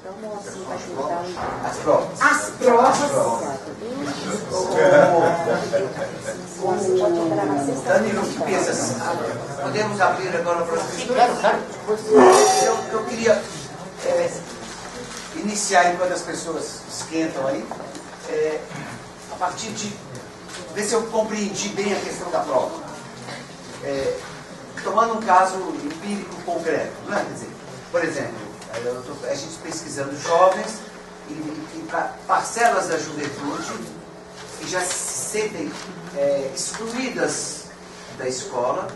As provas. As provas. Danilo, o que pensas? Podemos abrir agora para as questões? Claro. Eu queria iniciar, enquanto as pessoas esquentam aí, a partir de ver se eu compreendi bem a questão da prova. Tomando um caso empírico concreto, não é? Quer dizer, por exemplo, a gente pesquisando jovens e parcelas da juventude que já se sentem excluídas da escola,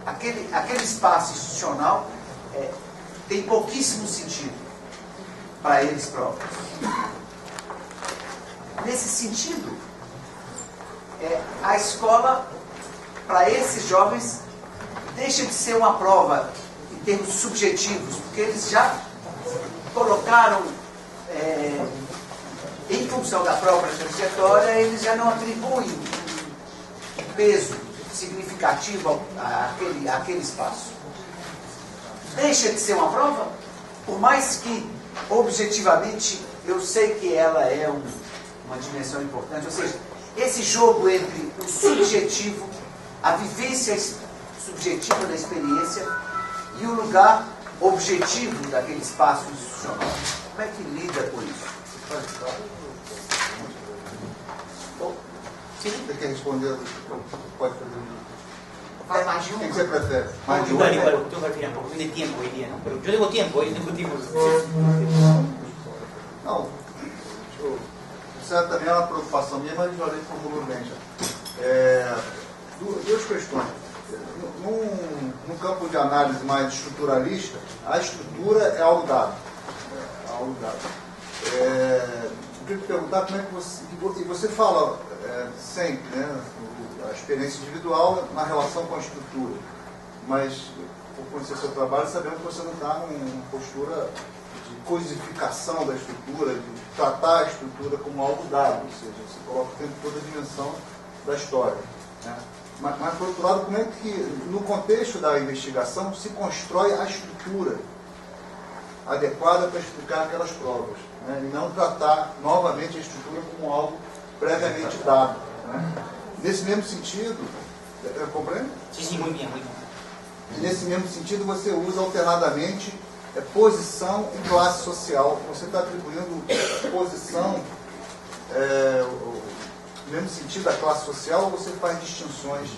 aquele espaço institucional tem pouquíssimo sentido para eles próprios. Nesse sentido, a escola, para esses jovens, deixa de ser uma prova em termos subjetivos, porque eles já colocaram, em função da própria trajetória, eles já não atribuem peso significativo àquele espaço. Deixa de ser uma prova, por mais que, objetivamente, eu sei que ela é uma dimensão importante. Ou seja, esse jogo entre o subjetivo, a vivência subjetiva da experiência e o lugar objetivo daquele espaço institucional. Como é que lida com isso? Você quer responder? Pode fazer. Faz mais de O que um. você prefere? Mais de um? Igual, tú prefieres por cuestión de tiempo hoy día, ¿no? Pero yo tengo tiempo, hoy tengo tiempo. Não. Isso também é uma preocupação minha, mas o Jorge formulou bem já. Duas questões. Num campo de análise mais estruturalista, a estrutura é algo dado. Eu queria te perguntar como é que você fala sempre, né, a experiência individual na relação com a estrutura, mas por conhecer seu trabalho, sabemos que você não está numa postura de cosificação da estrutura, de tratar a estrutura como algo dado, ou seja, você coloca o tempo toda a dimensão da história, né? Mas, por outro lado, como é que, no contexto da investigação, se constrói a estrutura adequada para explicar aquelas provas, né? E não tratar novamente a estrutura como algo previamente dado, né? Nesse mesmo sentido, compreende? Sí, muy bien, muy bien. Nesse mesmo sentido, você usa alternadamente posição e classe social. Você está atribuindo posição, no mesmo sentido da classe social, ou você faz distinções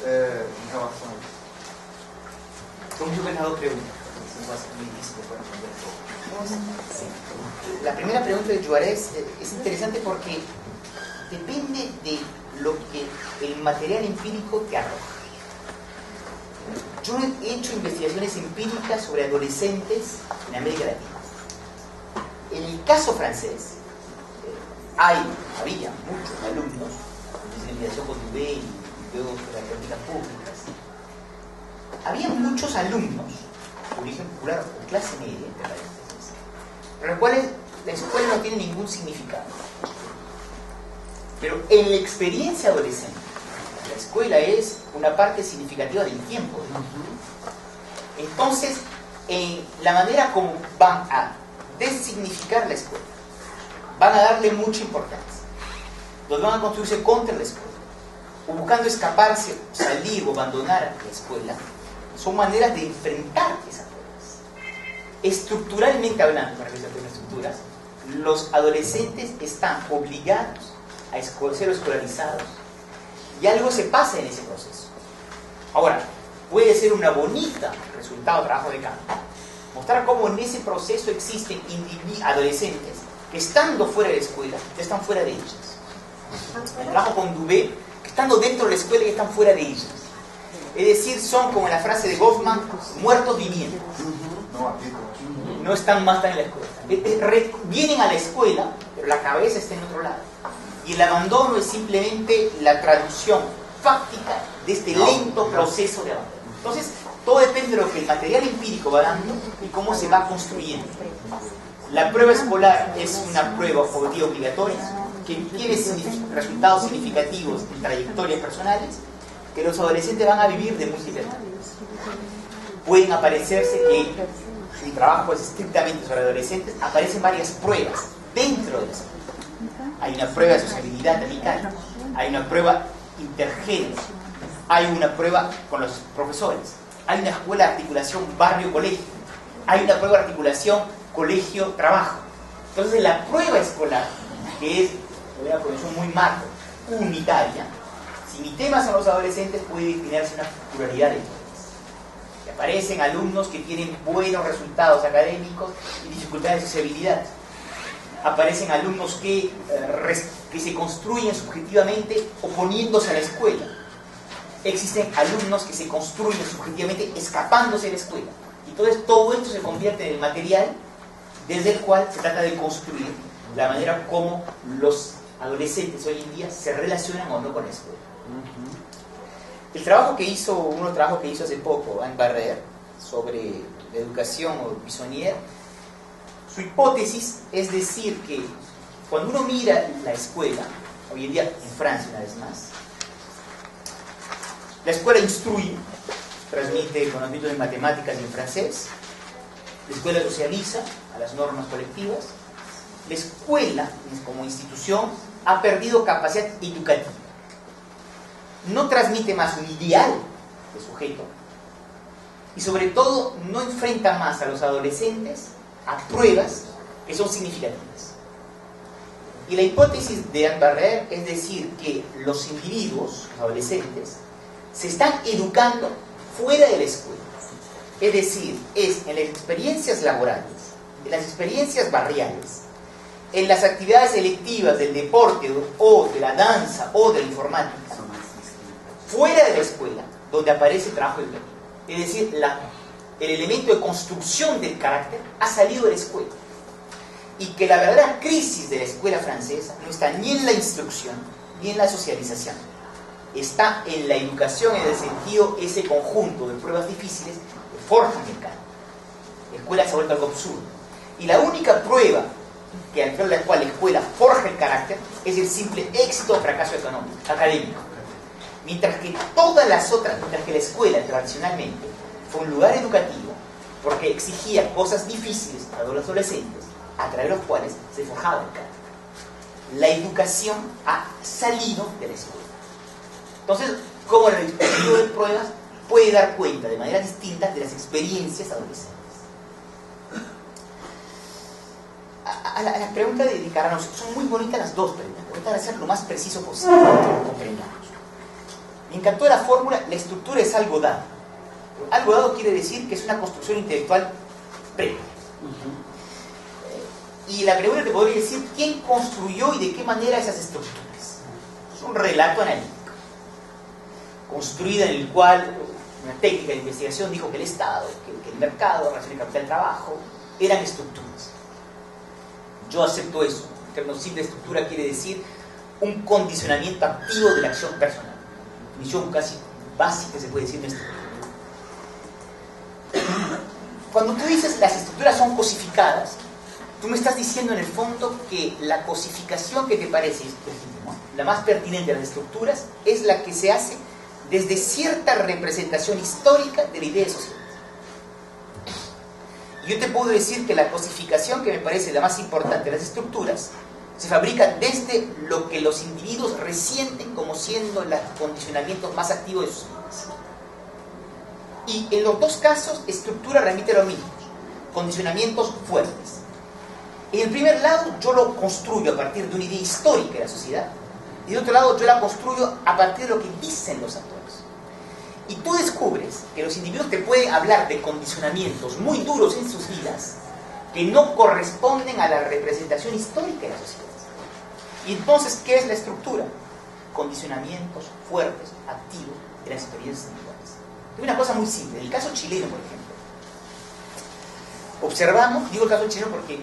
em relação a isso? Son muy buenas dos preguntas. La primera pregunta de Juárez es interesante porque depende de lo que el material empírico te arroja. Yo he hecho investigaciones empíricas sobre adolescentes en América Latina. En el caso francés, había muchos alumnos de investigación con UB y luego de las políticas públicas. Había muchos alumnos de origen popular o clase media, para los cuales la escuela no tiene ningún significado. Pero en la experiencia adolescente, la escuela es una parte significativa del tiempo. Entonces, en la manera como van a designificar la escuela, van a darle mucha importancia. Donde van a construirse contra la escuela, o buscando escaparse, salir o abandonar la escuela, son maneras de enfrentar esas pruebas. Estructuralmente hablando, para que se aprendan estructuras, los adolescentes están obligados a ser escolarizados y algo se pasa en ese proceso. Ahora, puede ser una bonita resultado de trabajo de campo mostrar cómo en ese proceso existen adolescentes que estando fuera de la escuela ya están fuera de ellas. El trabajo con Dubé, que estando dentro de la escuela ya están fuera de ellas. Es decir, son, como en la frase de Goffman, muertos vivientes. No están más en la escuela. Vienen a la escuela, pero la cabeza está en otro lado. Y el abandono es simplemente la traducción fáctica de este lento proceso de abandono. Entonces, todo depende de lo que el material empírico va dando y cómo se va construyendo. La prueba escolar es una prueba obligatoria que tiene resultados significativos en trayectorias personales que los adolescentes van a vivir de múltiples maneras. Pueden aparecerse que mi trabajo es estrictamente sobre adolescentes, aparecen varias pruebas dentro de la escuela. Hay una prueba de sociabilidad amical, hay una prueba intergénero, hay una prueba con los profesores, hay una escuela de articulación barrio-colegio, hay una prueba de articulación colegio-trabajo. Entonces la prueba escolar, que es una profesión muy macro, unitaria, si mi tema son los adolescentes, puede discriminarse una pluralidad de temas. Y aparecen alumnos que tienen buenos resultados académicos y dificultades de sociabilidad. Aparecen alumnos que se construyen subjetivamente oponiéndose a la escuela. Existen alumnos que se construyen subjetivamente escapándose de la escuela. Entonces todo esto se convierte en el material desde el cual se trata de construir la manera como los adolescentes hoy en día se relacionan o no con la escuela. El trabajo que hizo, uno trabajo que hizo hace poco, Anne Barrère, sobre la educación o Bisonier, su hipótesis es decir que cuando uno mira la escuela, hoy en día en Francia una vez más, la escuela instruye, transmite conocimientos en matemáticas y en francés, la escuela socializa a las normas colectivas, la escuela como institución ha perdido capacidad educativa. No transmite más un ideal de sujeto y sobre todo no enfrenta más a los adolescentes a pruebas que son significativas. Y la hipótesis de Anne Barrère es decir que los individuos, los adolescentes, se están educando fuera de la escuela. Es decir, es en las experiencias laborales, en las experiencias barriales, en las actividades electivas del deporte o de la danza o de la informática, fuera de la escuela, donde aparece el trabajo educativo. Es decir, el elemento de construcción del carácter ha salido de la escuela. Y que la verdadera crisis de la escuela francesa no está ni en la instrucción ni en la socialización. Está en la educación, en el sentido, ese conjunto de pruebas difíciles que forjan el carácter. La escuela se ha vuelto algo absurdo. Y la única prueba que al final de la cual la escuela forja el carácter es el simple éxito o fracaso económico, académico. Mientras que todas las otras, mientras que la escuela tradicionalmente fue un lugar educativo porque exigía cosas difíciles a los adolescentes, a través de los cuales se forjaba el carácter. La educación ha salido de la escuela. Entonces, como el dispositivo de pruebas puede dar cuenta de manera distinta de las experiencias adolescentes. A la pregunta de Carrano, son muy bonitas las dos preguntas. Voy a tratar de ser lo más preciso posible para que comprendamos. Me encantó la fórmula, la estructura es algo dado. Algo dado quiere decir que es una construcción intelectual previa. Y la pregunta te podría decir, ¿quién construyó y de qué manera esas estructuras? Es un relato analítico, construida en el cual una técnica de investigación dijo que el Estado, que el mercado, la relación de capital-trabajo, eran estructuras. Yo acepto eso. En términos simples, estructura quiere decir un condicionamiento activo de la acción personal. Definición casi básica se puede decir de estructura. Cuando tú dices las estructuras son cosificadas, tú me estás diciendo en el fondo que la cosificación que te parece legítima, la más pertinente de las estructuras, es la que se hace desde cierta representación histórica de la idea de sociedad. Yo te puedo decir que la cosificación que me parece la más importante de las estructuras se fabrica desde lo que los individuos resienten como siendo los condicionamientos más activos de sus vidas. Y en los dos casos, estructura remite a lo mismo, condicionamientos fuertes. En el primer lado, yo lo construyo a partir de una idea histórica de la sociedad, y de otro lado, yo la construyo a partir de lo que dicen los actores. Y tú descubres que los individuos te pueden hablar de condicionamientos muy duros en sus vidas que no corresponden a la representación histórica de la sociedad. Y entonces, ¿qué es la estructura? Condicionamientos fuertes, activos de las experiencias individuales. Es una cosa muy simple. En el caso chileno, por ejemplo, observamos, digo el caso chileno porque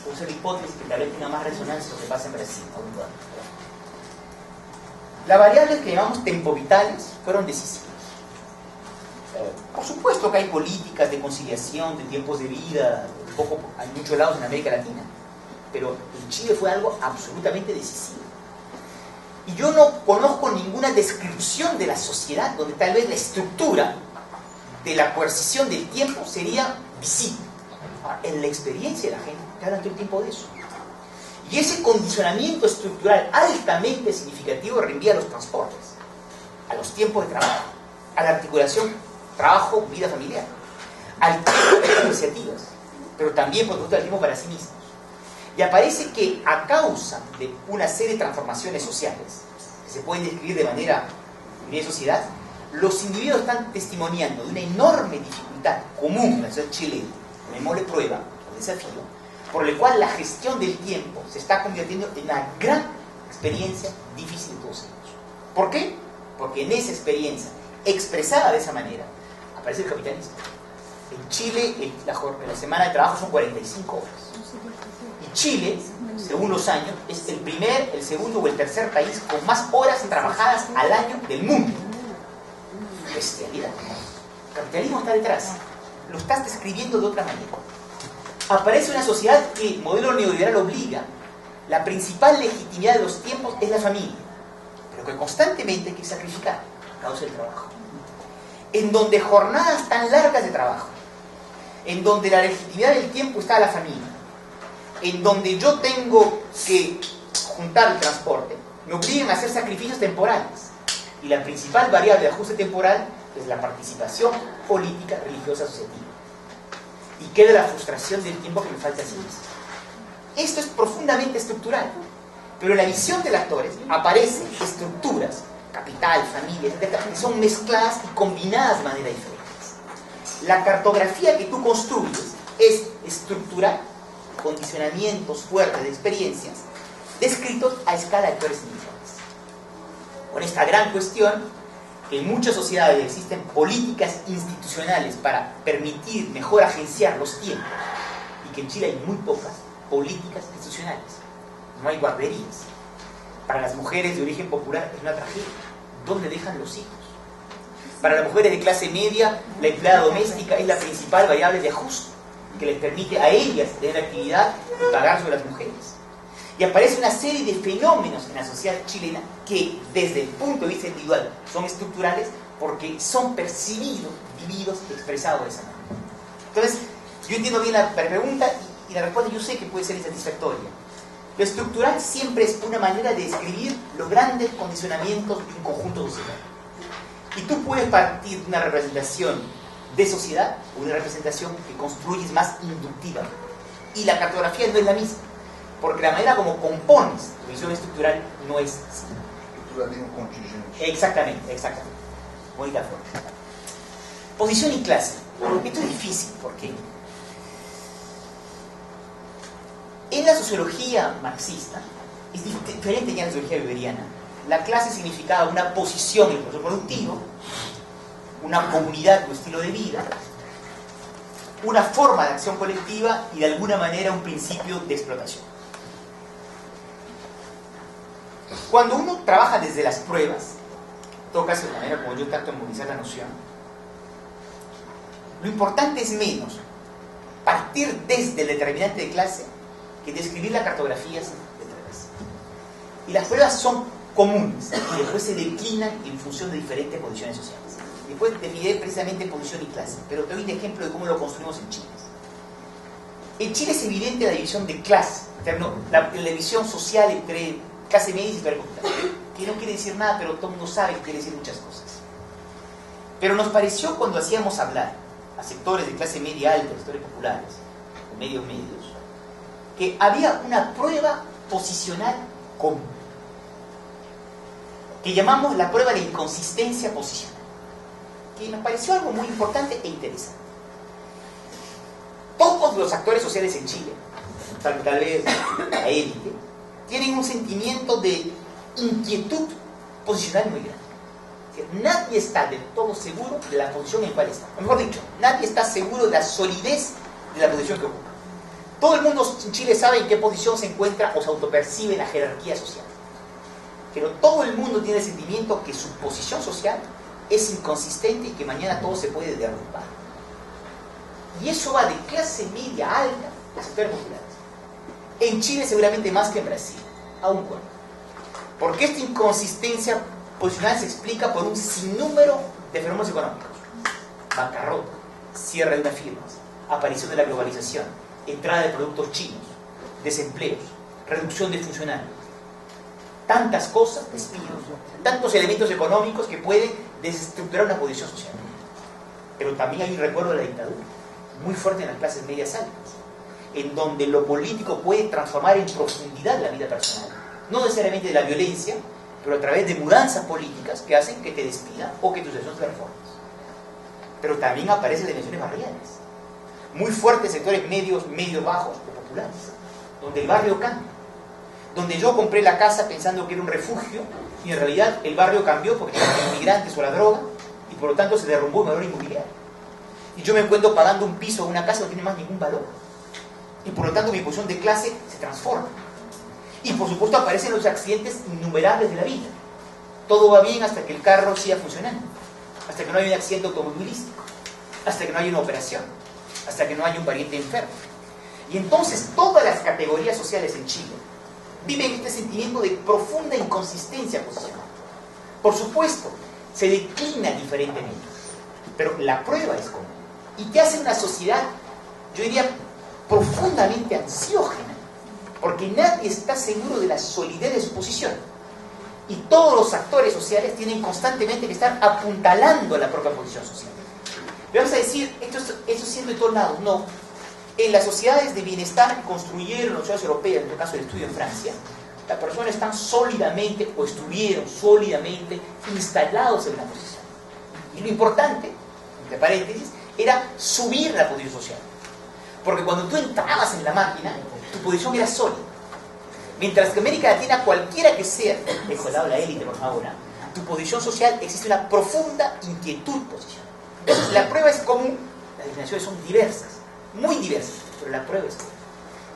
puedo hacer la hipótesis que tal vez tenga más resonancia lo que pasa en Brasil. Las variables que llamamos tempovitales fueron decisivas. Por supuesto que hay políticas de conciliación, de tiempos de vida, hay muchos lados en América Latina, pero en Chile fue algo absolutamente decisivo. Y yo no conozco ninguna descripción de la sociedad donde tal vez la estructura de la coercición del tiempo sería visible. Ahora, en la experiencia de la gente, te hablan todo el tiempo de eso. Y ese condicionamiento estructural altamente significativo reenvía a los transportes, a los tiempos de trabajo, a la articulación trabajo-vida familiar, al tiempo de las iniciativas, pero también por supuesto al tiempo para sí mismos. Y aparece que a causa de una serie de transformaciones sociales, que se pueden describir de manera en la sociedad, los individuos están testimoniando de una enorme dificultad común en la sociedad chilena, llamémosle prueba o desafío, por el cual la gestión del tiempo se está convirtiendo en una gran experiencia difícil de todos ellos. ¿Por qué? Porque en esa experiencia, expresada de esa manera, aparece el capitalismo. En Chile, la semana de trabajo son 45 horas. Y Chile, según los años, es el primer, el segundo o el tercer país con más horas trabajadas al año del mundo. Bestialidad. El capitalismo está detrás. Lo estás describiendo de otra manera. Aparece una sociedad que el modelo neoliberal obliga. La principal legitimidad de los tiempos es la familia, pero que constantemente hay que sacrificar a causa del trabajo. En donde jornadas tan largas de trabajo, en donde la legitimidad del tiempo está a la familia, en donde yo tengo que juntar el transporte, me obligan a hacer sacrificios temporales. Y la principal variable de ajuste temporal es la participación política, religiosa, asociativa. Y queda la frustración del tiempo que me falta a sí mismo. Esto es profundamente estructural, pero en la visión del actor aparecen estructuras, capital, familia, etc., que son mezcladas y combinadas de manera diferente. La cartografía que tú construyes es estructural, condicionamientos fuertes de experiencias, descritos a escala de actores individuales. Con esta gran cuestión, que en muchas sociedades existen políticas institucionales para permitir mejor agenciar los tiempos, y que en Chile hay muy pocas políticas institucionales. No hay guarderías. Para las mujeres de origen popular es una tragedia. ¿Dónde dejan los hijos? Para las mujeres de clase media, la empleada doméstica es la principal variable de ajuste que les permite a ellas tener actividad y pagar sobre las mujeres. Y aparece una serie de fenómenos en la sociedad chilena que, desde el punto de vista individual, son estructurales porque son percibidos, vividos, expresados de esa manera. Entonces, yo entiendo bien la pregunta y la respuesta yo sé que puede ser insatisfactoria. Lo estructural siempre es una manera de describir los grandes condicionamientos de un conjunto social. Y tú puedes partir de una representación de sociedad o una representación que construyes más inductiva. Y la cartografía no es la misma, porque la manera como compones tu visión estructural no es así. Estruturalismo contingente. Exactamente, exactamente. Bonita forma. Posición y clase. Esto es difícil, porque en la sociología marxista, es diferente ya en la sociología weberiana, la clase significaba una posición en el proceso productivo, una comunidad o estilo de vida, una forma de acción colectiva y de alguna manera un principio de explotación. Cuando uno trabaja desde las pruebas, en todo caso de la manera como yo trato de movilizar la noción, lo importante es menos partir desde el determinante de clase que describir las cartografías detrás. Y las pruebas son comunes y después se declinan en función de diferentes condiciones sociales. Después definiré precisamente posición y clase, pero te doy un ejemplo de cómo lo construimos en Chile. En Chile es evidente la división de clase, la división social entre clase media y sector popular, que no quiere decir nada, pero todo el mundo sabe que quiere decir muchas cosas. Pero nos pareció cuando hacíamos hablar a sectores de clase media alta, sectores populares, o medios, que había una prueba posicional común, que llamamos la prueba de inconsistencia posicional, que nos pareció algo muy importante e interesante. Todos los actores sociales en Chile, tal vez la élite, tienen un sentimiento de inquietud posicional muy grande. Es decir, nadie está del todo seguro de la posición en la cual está. O mejor dicho, nadie está seguro de la solidez de la posición que ocupa. Todo el mundo en Chile sabe en qué posición se encuentra o se autopercibe en la jerarquía social. Pero todo el mundo tiene el sentimiento que su posición social es inconsistente y que mañana todo se puede derrumbar. Y eso va de clase media alta a sectores populares. En Chile seguramente más que en Brasil, aún cuando. Porque esta inconsistencia posicional se explica por un sinnúmero de fenómenos económicos. Bancarrota, cierre de unas firmas, aparición de la globalización, entrada de productos chinos, desempleos, reducción de funcionarios. Tantas cosas, despidos, tantos elementos económicos que pueden desestructurar una posición social. Pero también hay un recuerdo de la dictadura, muy fuerte en las clases medias altas, en donde lo político puede transformar en profundidad la vida personal. No necesariamente de la violencia, pero a través de mudanzas políticas que hacen que te despidan o que tu situación se reforme. Pero también aparecen dimensiones barriales, muy fuertes sectores medios, bajos o populares, donde el barrio cambia, donde yo compré la casa pensando que era un refugio y en realidad el barrio cambió porque eran inmigrantes o la droga y por lo tanto se derrumbó el valor inmobiliario. Y yo me encuentro pagando un piso o una casa que no tiene más ningún valor. Y por lo tanto mi posición de clase se transforma. Y por supuesto aparecen los accidentes innumerables de la vida. Todo va bien hasta que el carro siga funcionando, hasta que no haya un accidente automovilístico, hasta que no haya una operación, hasta que no haya un pariente enfermo. Y entonces todas las categorías sociales en Chile viven este sentimiento de profunda inconsistencia posicional. Por supuesto, se declina diferentemente, pero la prueba es común. ¿Y qué hace una sociedad, yo diría, profundamente ansiógena? Porque nadie está seguro de la solidez de su posición. Y todos los actores sociales tienen constantemente que estar apuntalando la propia posición social. Pero vamos a decir, esto siendo de todos lados. No. En las sociedades de bienestar que construyeron las sociedades europeas, en este caso el estudio en Francia, las personas están sólidamente, o estuvieron sólidamente instalados en una posición. Y lo importante, entre paréntesis, era subir la posición social. Porque cuando tú entrabas en la máquina, tu posición era sólida. Mientras que en América Latina, cualquiera que sea, dejo de lado la élite por favor, tu posición social existe una profunda inquietud posicional. Entonces la prueba es común, las definiciones son diversas, muy diversas, pero la prueba es común.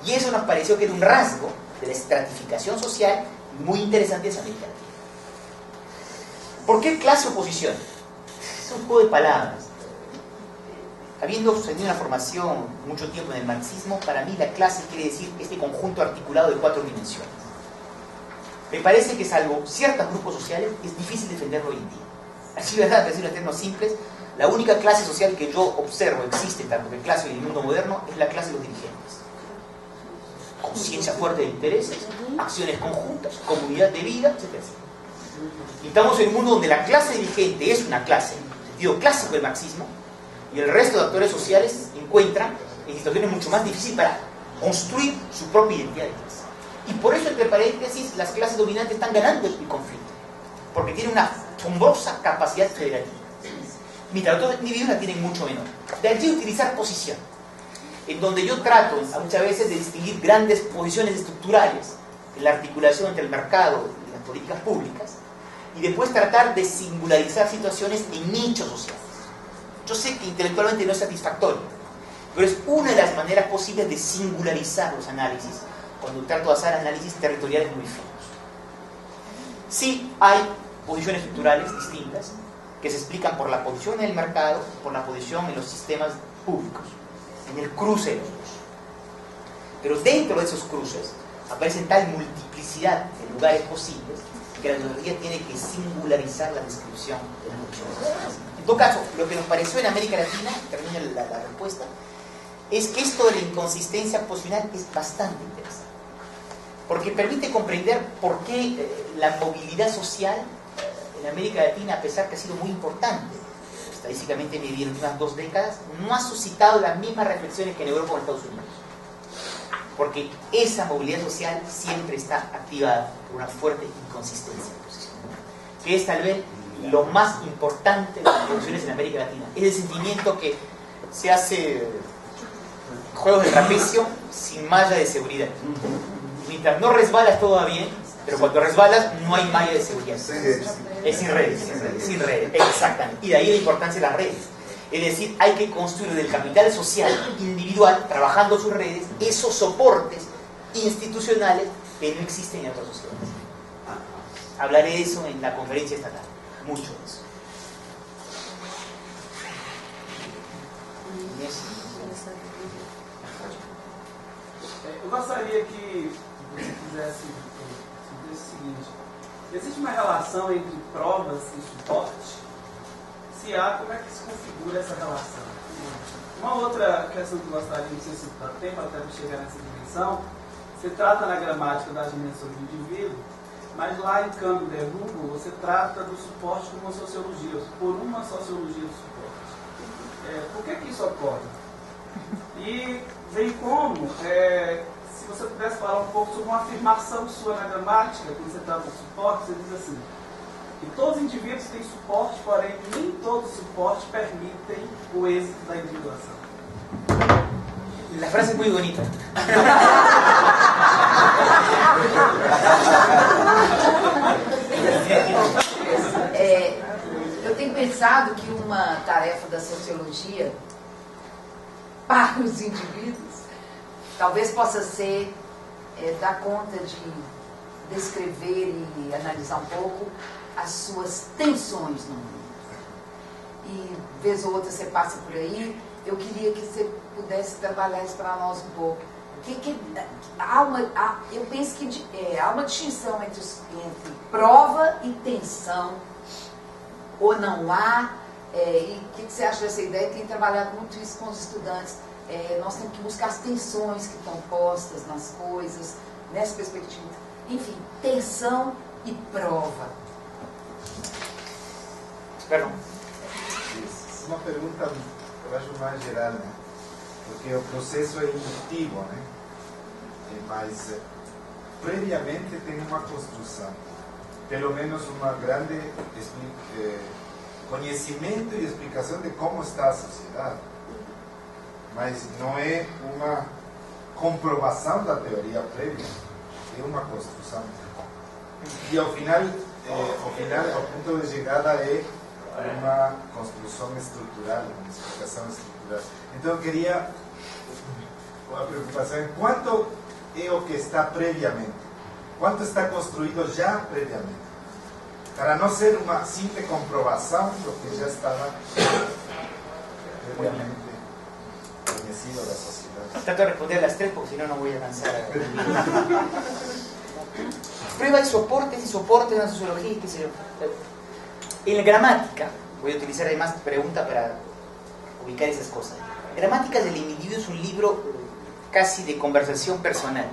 Y eso nos pareció que era un rasgo de la estratificación social muy interesante de América Latina. ¿Por qué clase o posición? Es un juego de palabras. Habiendo tenido una formación mucho tiempo en el marxismo, para mí la clase quiere decir este conjunto articulado de 4 dimensiones. Me parece que salvo ciertos grupos sociales es difícil defenderlo hoy en día. Así, ¿verdad? Para decirlo en términos simples, la única clase social que yo observo existe tanto en clase y en el mundo moderno es la clase de los dirigentes. Conciencia fuerte de intereses, acciones conjuntas, comunidad de vida, etc. Y estamos en un mundo donde la clase dirigente es una clase, en el sentido clásico del marxismo, y el resto de actores sociales encuentran en situaciones mucho más difíciles para construir su propia identidad de clase. Y por eso, entre paréntesis, las clases dominantes están ganando el conflicto, porque tienen una asombrosa capacidad federativa, mientras los otros individuos la tienen mucho menor. De allí utilizar posición, en donde yo trato muchas veces de distinguir grandes posiciones estructurales en la articulación entre el mercado y las políticas públicas, y después tratar de singularizar situaciones en nichos sociales. Yo sé que intelectualmente no es satisfactorio, pero es una de las maneras posibles de singularizar los análisis cuando trato de hacer análisis territoriales muy finos. Sí hay posiciones estructurales distintas que se explican por la posición en el mercado, por la posición en los sistemas públicos, en el cruce de los dos. Pero dentro de esos cruces aparecen tal multiplicidad de lugares posibles que la metodología tiene que singularizar la descripción de las posiciones. En todo caso, lo que nos pareció en América Latina, termina la respuesta, es que esto de la inconsistencia posicional es bastante interesante, porque permite comprender por qué la movilidad social en América Latina, a pesar que ha sido muy importante, estadísticamente medida en las últimas 2 décadas, no ha suscitado las mismas reflexiones que en Europa o en Estados Unidos. Porque esa movilidad social siempre está activada por una fuerte inconsistencia posicional, que es tal vez lo más importante de las revoluciones en América Latina. Es el sentimiento que se hace juegos de trapecio sin malla de seguridad. Mientras no resbalas todo va bien, pero cuando resbalas no hay malla de seguridad. Es sin redes, exactamente. Y de ahí la importancia de las redes. Es decir, hay que construir del capital social individual, trabajando sus redes, esos soportes institucionales que no existen en otras sociedades. Hablaré de eso en la conferencia esta tarde. Mucho de eso. Eu gostaria que você fizesse o seguinte: existe uma relação entre provas e suporte? Se iniciar, como é que se configura essa relação? Uma outra questão que eu gostaria, não sei se dá tempo até de chegar nessa dimensão, você trata na gramática das dimensões do indivíduo, mas lá em Cambio de Hugo, você trata do suporte como uma sociologia, por uma sociologia do suporte. Por que isso ocorre? E vem como, se você pudesse falar um pouco sobre uma afirmação sua na gramática, quando você trata do suporte, você diz assim, que todos os indivíduos têm suporte, porém nem todos os suportes permitem o êxito da individuação. La frase es muy bonita. Eu tenho pensado que uma tarefa da sociologia para os indivíduos talvez possa ser dar conta de descrever e analisar um pouco as suas tensões no mundo. E vez ou outra você passa por aí, eu queria que você pudesse trabalhar isso para nós um pouco. Eu penso que há uma distinção entre prova e tensão, ou não há. E o que você acha dessa ideia? Tem trabalhado muito isso com os estudantes. Nós temos que buscar as tensões que estão postas nas coisas, nessa perspectiva. Enfim, tensão e prova. Perdão. Uma pergunta, eu acho mais geral, né? Porque o processo é indutivo, né? Mas previamente tem uma construção, pelo menos uma grande conhecimento e explicação de como está a sociedade, mas não é uma comprovação da teoria prévia, é uma construção. E ao final, o ponto de chegada é uma construção estrutural, uma explicação estrutural. Então eu queria a preocupação em quanto é o que está previamente, quanto está construído já previamente, para não ser uma simples comprovação do que já estava previamente conhecido da sociedade. Trato de responder las tres porque si no, no voy a alcanzar. Prueba y soportes en la sociología, qué sé yo. En la gramática, voy a utilizar además pregunta para ubicar esas cosas. Gramáticas del individuo es un libro casi de conversación personal.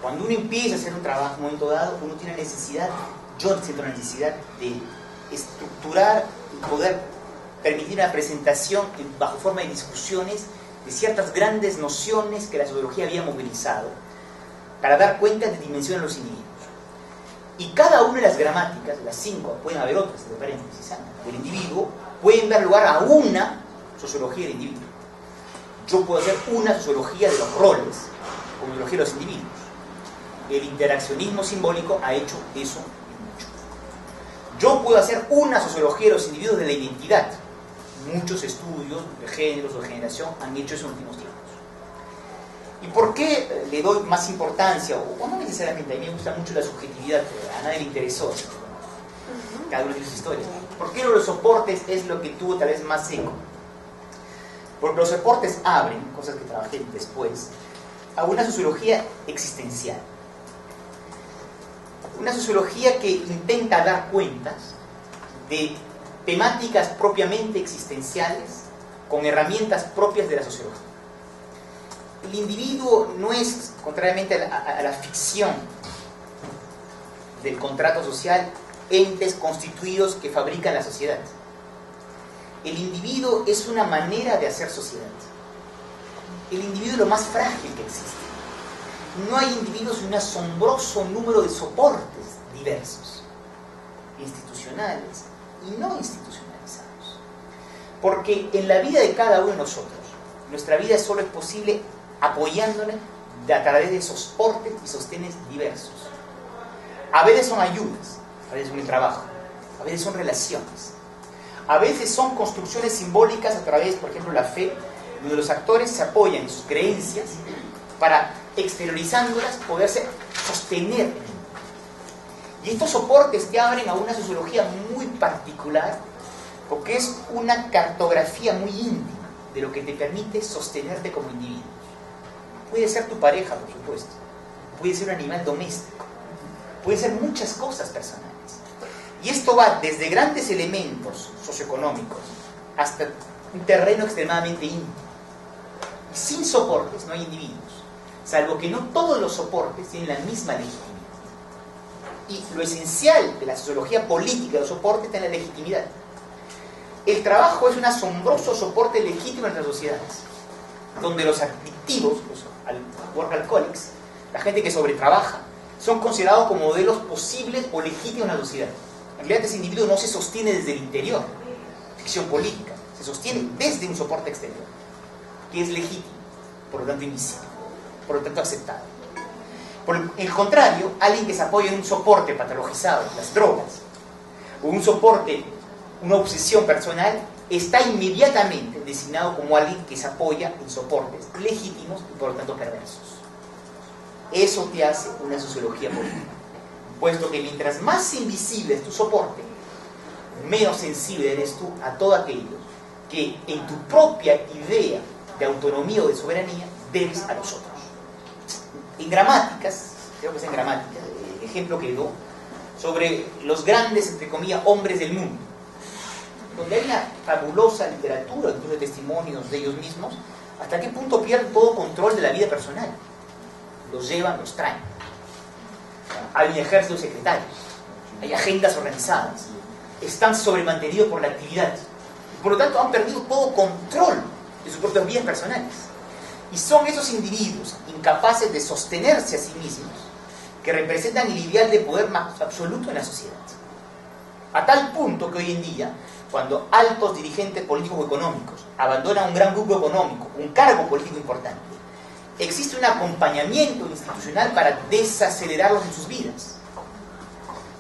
Cuando uno empieza a hacer un trabajo en un momento dado, uno tiene necesidad, yo siento la necesidad de estructurar y poder permitir una presentación bajo forma de discusiones de ciertas grandes nociones que la sociología había movilizado para dar cuenta de dimensión de los individuos. Y cada una de las gramáticas, las 5, pueden haber otras de paréntesis, del individuo, pueden dar lugar a una sociología del individuo. Yo puedo hacer una sociología de los roles, o sociología de los individuos. El interaccionismo simbólico ha hecho eso mucho. Yo puedo hacer una sociología de los individuos de la identidad. Muchos estudios de géneros o de generación han hecho eso en los últimos tiempos. ¿Y por qué le doy más importancia? O no necesariamente, a mí me gusta mucho la subjetividad, a nadie le interesó. Cada uno tiene su historia. ¿Por qué los soportes es lo que tuvo tal vez más eco? Porque los soportes abren, cosas que trabajé después, a una sociología existencial. Una sociología que intenta dar cuentas de temáticas propiamente existenciales con herramientas propias de la sociología. El individuo no es, contrariamente a la ficción del contrato social, entes constituidos que fabrican la sociedad. El individuo es una manera de hacer sociedad. El individuo es lo más frágil que existe. No hay individuos sin un asombroso número de soportes diversos, institucionales y no institucionalizados. Porque en la vida de cada uno de nosotros, nuestra vida solo es posible apoyándola a través de soportes y sostenes diversos. A veces son ayudas, a veces son el trabajo, a veces son relaciones, a veces son construcciones simbólicas a través, por ejemplo, la fe, donde los actores se apoyan en sus creencias para, exteriorizándolas, poderse sostener. Y estos soportes te abren a una sociología muy particular, porque es una cartografía muy íntima de lo que te permite sostenerte como individuo. Puede ser tu pareja, por supuesto, puede ser un animal doméstico, puede ser muchas cosas personales, Y esto va desde grandes elementos socioeconómicos hasta un terreno extremadamente íntimo. Y sin soportes no hay individuos, salvo que no todos los soportes tienen la misma legitimidad. Y lo esencial de la sociología política de los soportes está en la legitimidad. El trabajo es un asombroso soporte legítimo en las sociedades, donde los adictivos, los workaholics, la gente que sobretrabaja, son considerados como modelos posibles o legítimos en la sociedad. En realidad ese individuo no se sostiene desde el interior, ficción política, se sostiene desde un soporte exterior, que es legítimo, por lo tanto invisible, por lo tanto aceptado. Por el contrario, alguien que se apoya en un soporte patologizado, las drogas, o un soporte, una obsesión personal, está inmediatamente designado como alguien que se apoya en soportes legítimos y por lo tanto perversos. Eso te hace una sociología política, puesto que mientras más invisible es tu soporte, menos sensible eres tú a todo aquello que en tu propia idea de autonomía o de soberanía debes a los otros. En gramáticas, creo que es en gramática, el ejemplo que dio sobre los grandes, entre comillas, hombres del mundo, donde hay una fabulosa literatura, incluso de testimonios de ellos mismos, hasta qué punto pierden todo control de la vida personal. Los llevan, los traen. Hay un ejército de secretarios, hay agendas organizadas, están sobremantenidos por la actividad. Por lo tanto, han perdido todo control de sus propias vidas personales. Y son esos individuos incapaces de sostenerse a sí mismos que representan el ideal de poder más absoluto en la sociedad. A tal punto que hoy en día, cuando altos dirigentes políticos o económicos abandonan un gran grupo económico, un cargo político importante, existe un acompañamiento institucional para desacelerarlos en sus vidas.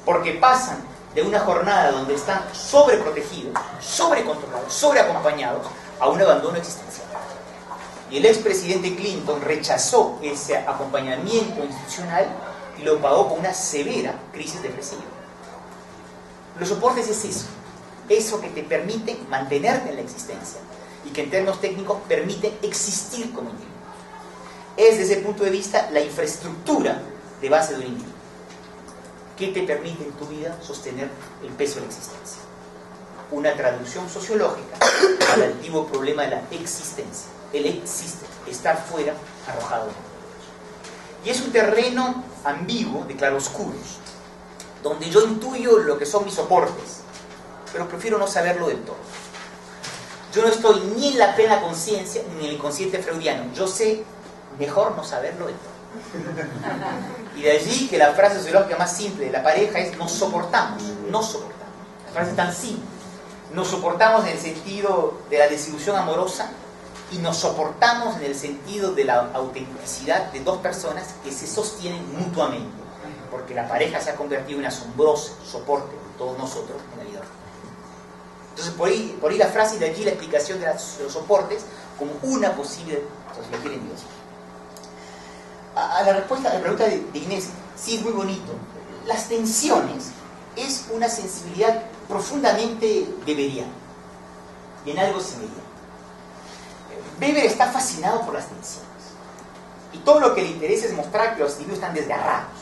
Porque pasan de una jornada donde están sobreprotegidos, sobrecontrolados, sobreacompañados, a un abandono existencial. Y el expresidente Clinton rechazó ese acompañamiento institucional y lo pagó con una severa crisis depresiva. Los soportes es eso que te permite mantenerte en la existencia y que en términos técnicos permite existir como individuo. Es desde ese punto de vista la infraestructura de base de un individuo que te permite en tu vida sostener el peso de la existencia. Una traducción sociológica al antiguo problema de la existencia. El existe, estar fuera, arrojado. Y es un terreno ambiguo de claroscuros, donde yo intuyo lo que son mis soportes, pero prefiero no saberlo del todo. Yo no estoy ni en la plena conciencia ni en el inconsciente freudiano. Yo sé mejor no saberlo del todo. Y de allí que la frase sociológica más simple de la pareja es nos soportamos, nos soportamos. La frase es tan simple. Nos soportamos en el sentido de la desilusión amorosa y nos soportamos en el sentido de la autenticidad de dos personas que se sostienen mutuamente, porque la pareja se ha convertido en un asombroso soporte de todos nosotros en la vida. Entonces por ahí la frase y de allí la explicación de los soportes como una posible sociología en Dios. A la respuesta a la pregunta de Inés, sí es muy bonito. Las tensiones es una sensibilidad profundamente weberiana, y en algo similar. Weber está fascinado por las tensiones. Y todo lo que le interesa es mostrar que los individuos están desgarrados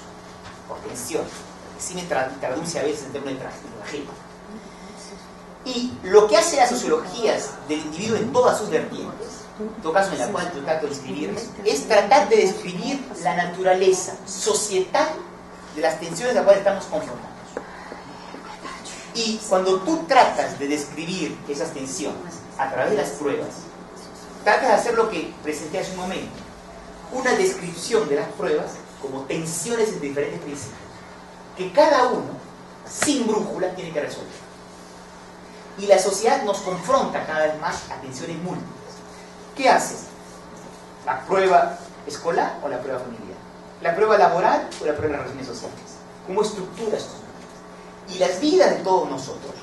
por tensiones. Que sí me traduce a veces en términos de tragedia. Y lo que hace las sociologías del individuo en todas sus vertientes, en todo caso en la cual yo trato de escribirme, es tratar de describir la naturaleza societal de las tensiones de las cuales estamos confrontados. Y cuando tú tratas de describir esas tensiones a través de las pruebas, tratas de hacer lo que presenté hace un momento, una descripción de las pruebas como tensiones entre diferentes principios, que cada uno, sin brújula, tiene que resolver. Y la sociedad nos confronta cada vez más a tensiones múltiples. ¿Qué haces? ¿La prueba escolar o la prueba familiar? ¿La prueba laboral o la prueba de las relaciones sociales? ¿Cómo estructuras tus vidas? Y las vidas de todos nosotros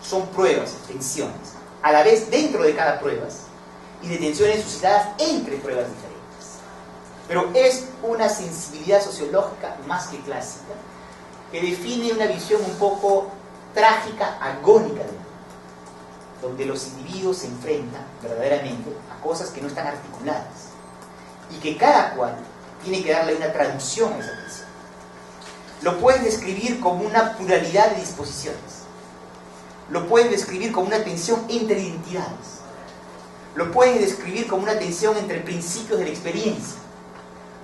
son pruebas, tensiones, a la vez dentro de cada prueba, y de tensiones suscitadas entre pruebas diferentes. Pero es una sensibilidad sociológica más que clásica, que define una visión un poco trágica, agónica del mundo, donde los individuos se enfrentan verdaderamente a cosas que no están articuladas y que cada cual tiene que darle una traducción a esa tensión. Lo puedes describir como una pluralidad de disposiciones. Lo puedes describir como una tensión entre identidades. Lo puedes describir como una tensión entre principios de la experiencia.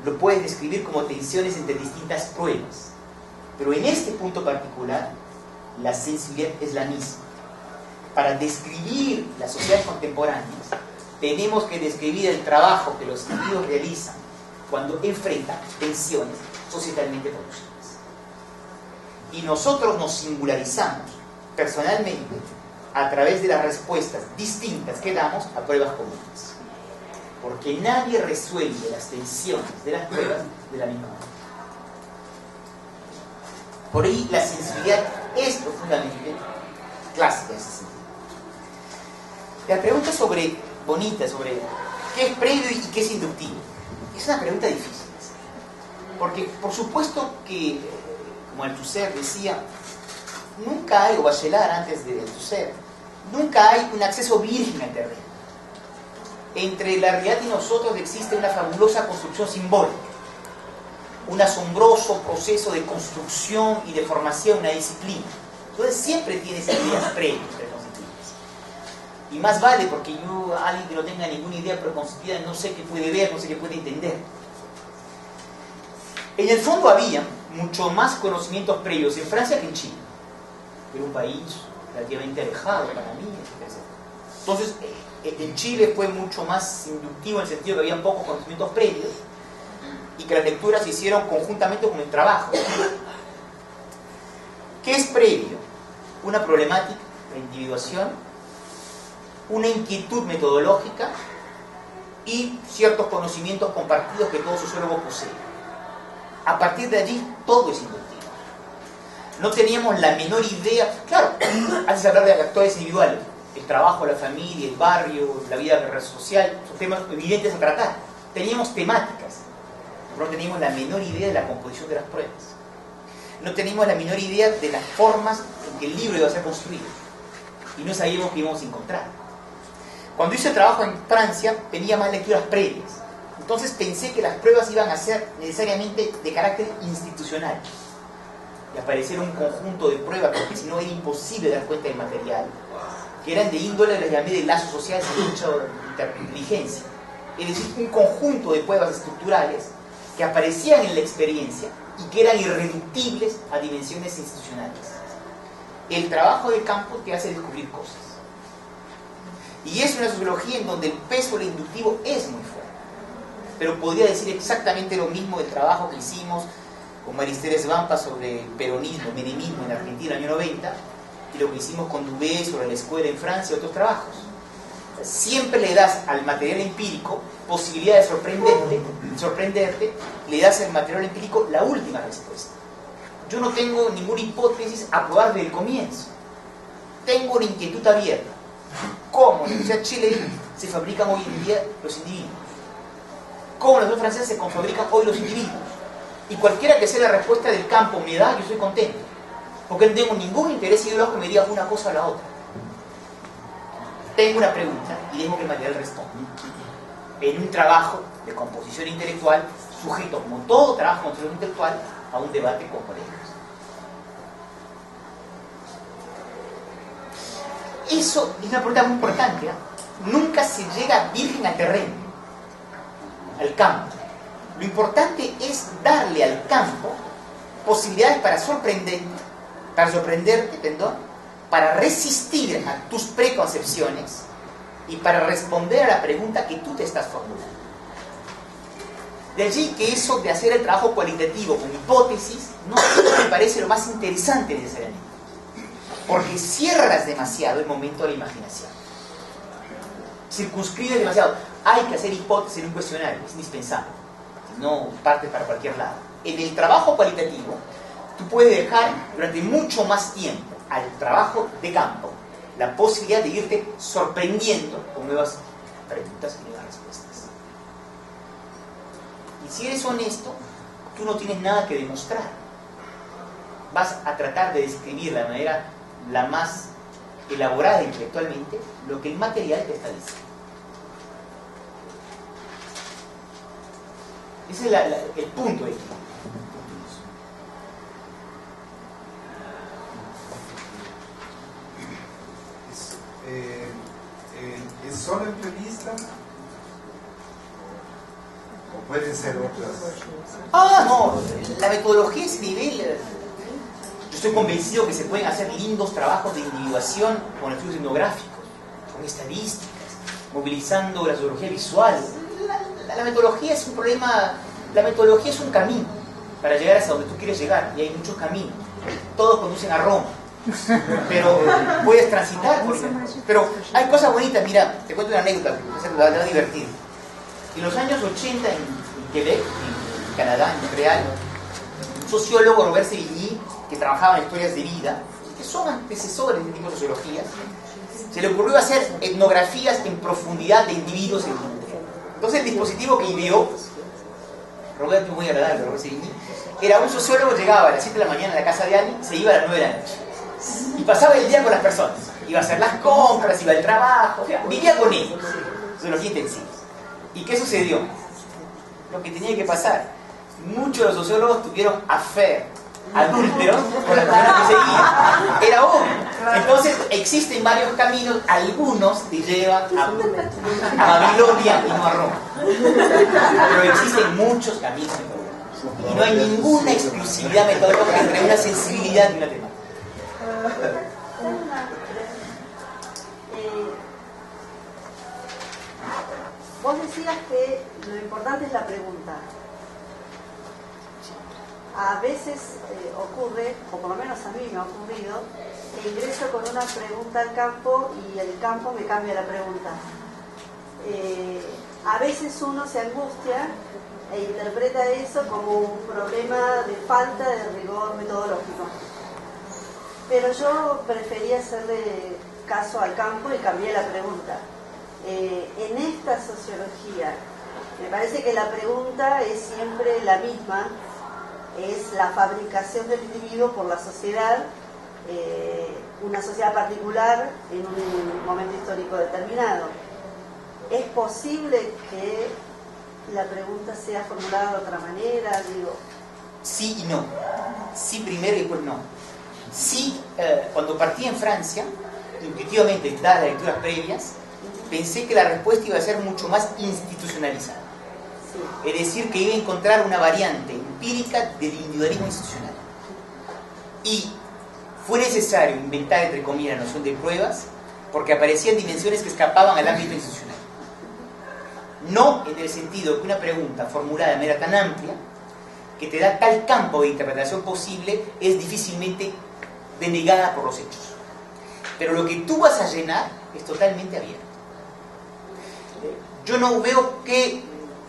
Lo puedes describir como tensiones entre distintas pruebas. Pero en este punto particular, la sensibilidad es la misma. Para describir las sociedades contemporáneas, tenemos que describir el trabajo que los individuos realizan cuando enfrentan tensiones societalmente producidas. Y nosotros nos singularizamos personalmente a través de las respuestas distintas que damos a pruebas comunes. Porque nadie resuelve las tensiones de las pruebas de la misma manera. Por ahí la sensibilidad es profundamente clásica en ese sentido. La pregunta bonita sobre qué es previo y qué es inductivo es una pregunta difícil. Porque por supuesto que, como Althusser decía, nunca hay, o Bachelard antes de Althusser, nunca hay un acceso virgen al terreno. Entre la realidad y nosotros existe una fabulosa construcción simbólica, un asombroso proceso de construcción y de formación, una disciplina. Entonces siempre tienes ideas previas preconstituidas. Y más vale, porque yo, alguien que no tenga ninguna idea preconstituida, no sé qué puede ver, no sé qué puede entender. En el fondo había mucho más conocimientos previos en Francia que en Chile. Era un país relativamente alejado para mí, etc. Entonces, en Chile fue mucho más inductivo en el sentido que había pocos conocimientos previos y que las lecturas se hicieron conjuntamente con el trabajo. ¿Qué es previo? Una problemática, la individuación, una inquietud metodológica y ciertos conocimientos compartidos que todo sociólogo posee. A partir de allí, todo es inductivo. No teníamos la menor idea. Claro, antes de hablar de actores individuales, el trabajo, la familia, el barrio, la vida social, son temas evidentes a tratar. Teníamos temáticas, pero no teníamos la menor idea de la composición de las pruebas. No teníamos la menor idea de las formas en que el libro iba a ser construido. Y no sabíamos qué íbamos a encontrar. Cuando hice el trabajo en Francia, tenía más lecturas previas. Entonces pensé que las pruebas iban a ser necesariamente de carácter institucional. Y aparecer un conjunto de pruebas, porque si no era imposible dar cuenta del material, que eran de índole, les llamé de lazos sociales y mucha interinteligencia. Es decir, un conjunto de pruebas estructurales que aparecían en la experiencia y que eran irreductibles a dimensiones institucionales. El trabajo de campo te hace descubrir cosas. Y es una sociología en donde el peso del inductivo es muy fuerte. Pero podría decir exactamente lo mismo del trabajo que hicimos con Marister Svampa sobre el peronismo, menemismo en Argentina en el año 90, y lo que hicimos con Dubé sobre la escuela en Francia y otros trabajos. O sea, siempre le das al material empírico posibilidad de sorprenderte, le das al material empírico la última respuesta. Yo no tengo ninguna hipótesis a probar desde el comienzo. Tengo una inquietud abierta. ¿Cómo en la Universidad de Chile se fabrican hoy en día los individuos? ¿Cómo en la Universidad Francesa se fabrican hoy los individuos? Y cualquiera que sea la respuesta del campo me da, yo estoy contento. Porque no tengo ningún interés ideológico que me diga una cosa o la otra. Tengo una pregunta y dejo que el material responda. En un trabajo de composición intelectual, sujeto, como todo trabajo de composición intelectual, a un debate con colegas. Eso es una pregunta muy importante, ¿eh? Nunca se llega virgen al terreno, al campo. Lo importante es darle al campo posibilidades para sorprenderte, para resistir a tus preconcepciones y para responder a la pregunta que tú te estás formulando. De allí que eso de hacer el trabajo cualitativo con hipótesis no me parece lo más interesante necesariamente, porque cierras demasiado el momento de la imaginación, circunscribes demasiado. Hay que hacer hipótesis en un cuestionario, es indispensable, no partes para cualquier lado. En el trabajo cualitativo tú puedes dejar durante mucho más tiempo al trabajo de campo la posibilidad de irte sorprendiendo con nuevas preguntas y nuevas respuestas. Y si eres honesto, tú no tienes nada que demostrar. Vas a tratar de describir de la manera la más elaborada intelectualmente lo que el material te está diciendo. Ese es el punto de esto. ¿es solo entrevista? ¿O pueden ser otras? No, la metodología es nivel. Yo estoy convencido que se pueden hacer lindos trabajos de individuación con estudios etnográficos, con estadísticas, movilizando la sociología visual. La metodología es un problema, la metodología es un camino para llegar hacia donde tú quieres llegar, y hay muchos caminos. Todos conducen a Roma, pero puedes transitar por ejemplo. Pero hay cosas bonitas. Mira, te cuento una anécdota que va a divertir. En los años 80 en Quebec, en Canadá, en Montreal, un sociólogo, Robert Sévigny, que trabajaba en historias de vida, que son antecesores de este tipo de sociologías, se le ocurrió hacer etnografías en profundidad de individuos en el mundo. Entonces el dispositivo que ideó, Robert, muy agradable, Robert Sévigny, era un sociólogo, llegaba a las 7 de la mañana a la casa de alguien, se iba a las 9 de la noche. Y pasaba el día con las personas. Iba a hacer las compras, iba al trabajo, o sea, vivía con ellos. Sociología intensiva. ¿Y qué sucedió? Lo que tenía que pasar. Muchos de los sociólogos tuvieron affair, adúltero, con las personas que seguían. Era obvio. Entonces existen varios caminos, algunos te llevan a Babilonia y no a Roma. Pero existen muchos caminos metodológicos. Y no hay ninguna exclusividad metodológica entre una sensibilidad y una temática. Vos decías que lo importante es la pregunta. A veces ocurre, o por lo menos a mí me ha ocurrido, que ingreso con una pregunta al campo y el campo me cambia la pregunta. A veces uno se angustia e interpreta eso como un problema de falta de rigor metodológico. Pero yo prefería hacerle caso al campo y cambié la pregunta. En esta sociología, me parece que la pregunta es siempre la misma, es la fabricación del individuo por la sociedad, una sociedad particular en un momento histórico determinado. ¿Es posible que la pregunta sea formulada de otra manera? Digo, Sí y no. Sí primero y después no. Sí, cuando partí en Francia, intuitivamente, dadas las lecturas previas, pensé que la respuesta iba a ser mucho más institucionalizada. Es decir, que iba a encontrar una variante empírica del individualismo institucional. Y fue necesario inventar, entre comillas, la noción de pruebas, porque aparecían dimensiones que escapaban al ámbito institucional. No en el sentido que una pregunta formulada de manera tan amplia, que te da tal campo de interpretación posible, es difícilmente denegada por los hechos. Pero lo que tú vas a llenar es totalmente abierto. Yo no veo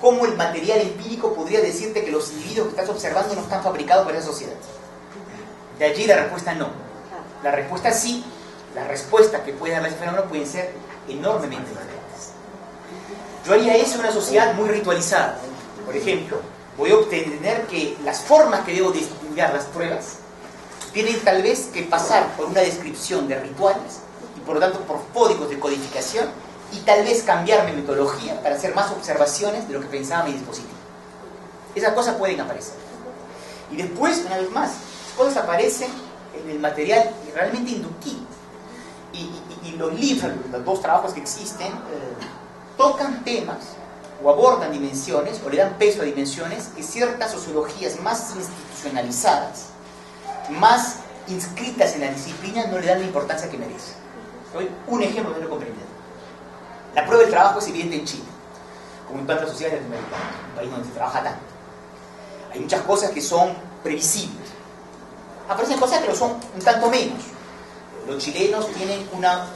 cómo el material empírico podría decirte que los individuos que estás observando no están fabricados por esa sociedad. De allí la respuesta no. La respuesta sí. Las respuestas que puede dar ese fenómeno pueden ser enormemente diferentes. Yo haría eso en una sociedad muy ritualizada. Por ejemplo, voy a obtener que las formas que debo distinguir las pruebas tienen tal vez que pasar por una descripción de rituales y por lo tanto por códigos de codificación, y tal vez cambiar mi metodología para hacer más observaciones de lo que pensaba mi dispositivo. Esas cosas pueden aparecer. Y después, una vez más, las cosas aparecen en el material realmente inductivo. Y los libros, los dos trabajos que existen, tocan temas o abordan dimensiones o le dan peso a dimensiones que ciertas sociologías más institucionalizadas, más inscritas en la disciplina, no le dan la importancia que merece. Doy un ejemplo de lo comprendido. La prueba del trabajo es evidente en Chile, como en tantas sociedades latinoamericanas, un país donde se trabaja tanto. Hay muchas cosas que son previsibles. Aparecen cosas que lo son un tanto menos. Los chilenos tienen una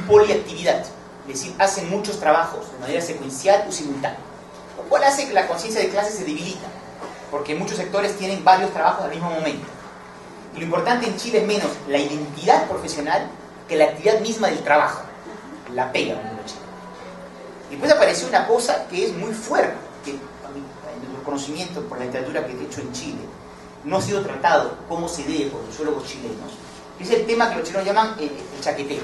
poliactividad, es decir, hacen muchos trabajos de manera secuencial o simultánea, lo cual hace que la conciencia de clase se debilita, porque muchos sectores tienen varios trabajos al mismo momento. Y lo importante en Chile es menos la identidad profesional que la actividad misma del trabajo, la pega. Y después apareció una cosa que es muy fuerte, que en el conocimiento por la literatura que he hecho en Chile no ha sido tratado como se debe por los sociólogos chilenos, que es el tema que los chilenos llaman el chaqueteo.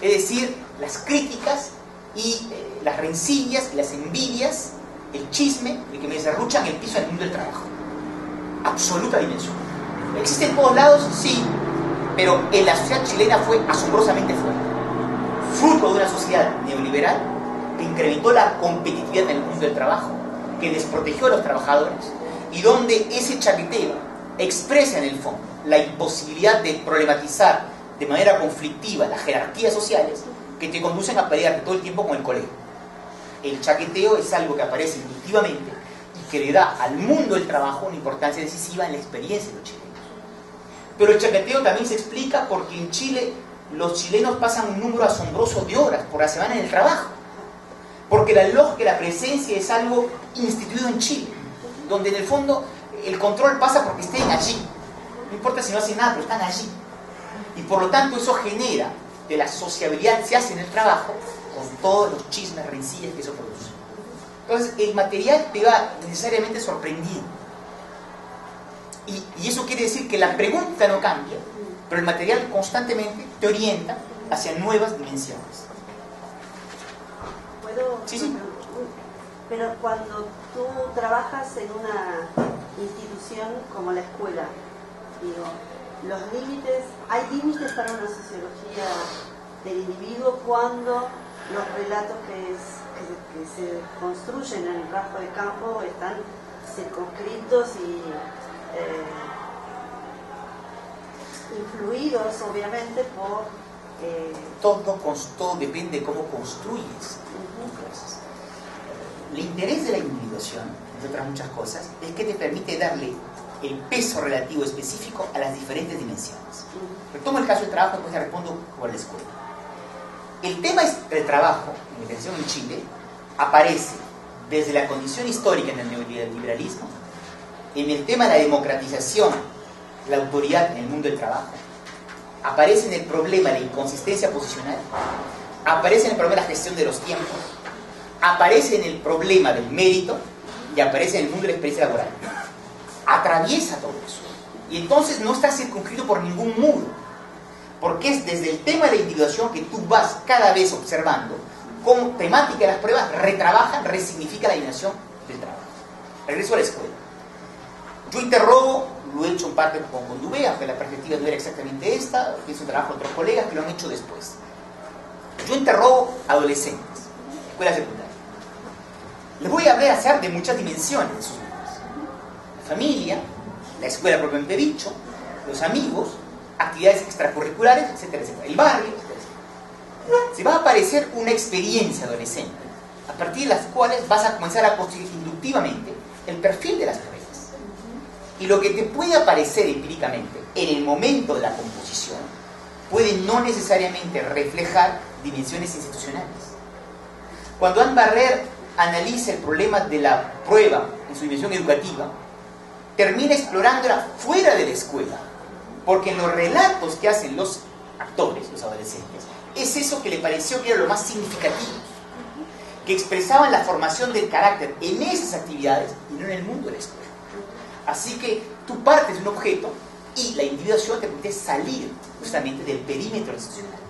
Es decir, las críticas y las rencillas, las envidias, el chisme, el que me desarruchan el piso en el mundo del trabajo. Absoluta dimensión. ¿Existe en todos lados? Sí, pero en la sociedad chilena fue asombrosamente fuerte. fruto de una sociedad neoliberal que incrementó la competitividad en el mundo del trabajo, que desprotegió a los trabajadores y donde ese chaqueteo expresa en el fondo la imposibilidad de problematizar de manera conflictiva las jerarquías sociales que te conducen a pelearte todo el tiempo con el colega. El chaqueteo es algo que aparece intuitivamente y que le da al mundo del trabajo una importancia decisiva en la experiencia de los chilenos. Pero el chaqueteo también se explica porque en Chile los chilenos pasan un número asombroso de horas por la semana en el trabajo. Porque la lógica de la presencia es algo instituido en Chile, donde en el fondo el control pasa porque estén allí. No importa si no hacen nada, pero están allí. Y por lo tanto eso genera que la sociabilidad se hace en el trabajo con todos los chismes, rencillas que eso produce. Entonces el material te va necesariamente sorprendido. Y eso quiere decir que la pregunta no cambia, pero el material constantemente te orienta hacia nuevas dimensiones. ¿Puedo? Sí, sí. Pero cuando tú trabajas en una institución como la escuela, digo, los límites, ¿hay límites para una sociología del individuo cuando los relatos que se construyen en el rasgo de campo están circunscritos y influidos obviamente por... Todo depende de cómo construyes. El interés de la individuación, entre otras muchas cosas, es que te permite darle el peso relativo específico a las diferentes dimensiones. Retomo el caso del trabajo, después te respondo por la escuela. El tema del trabajo, en mi atención en Chile, aparece desde la condición histórica en el neoliberalismo, en el tema de la democratización, la autoridad en el mundo del trabajo, aparece en el problema de la inconsistencia posicional, aparece en el problema de la gestión de los tiempos, aparece en el problema del mérito y aparece en el mundo de la experiencia laboral. Atraviesa todo eso. Y entonces no está circunscrito por ningún muro, porque es desde el tema de la individuación que tú vas cada vez observando cómo temática de las pruebas retrabaja, resignifica la dimensión del trabajo. Regreso a la escuela. Yo interrogo, lo he hecho en parte con Dubé, aunque la perspectiva no era exactamente esta, que es un trabajo de otros colegas que lo han hecho después. Yo interrogo adolescentes, escuela secundaria. Les voy a hablar de muchas dimensiones de sus vidas. La familia, la escuela propiamente dicho, los amigos, actividades extracurriculares, etcétera, etcétera. El barrio, etcétera, etcétera. Se va a aparecer una experiencia adolescente, a partir de las cuales vas a comenzar a construir inductivamente el perfil de las pruebas. Y lo que te puede aparecer empíricamente en el momento de la composición puede no necesariamente reflejar dimensiones institucionales. Cuando Anne Barrère analiza el problema de la prueba en su dimensión educativa, termina explorándola fuera de la escuela, porque en los relatos que hacen los actores, los adolescentes, es eso que le pareció que era lo más significativo, que expresaban la formación del carácter en esas actividades y no en el mundo de la escuela. Así que tú partes de un objeto y la individuación te permite salir justamente del perímetro institucional,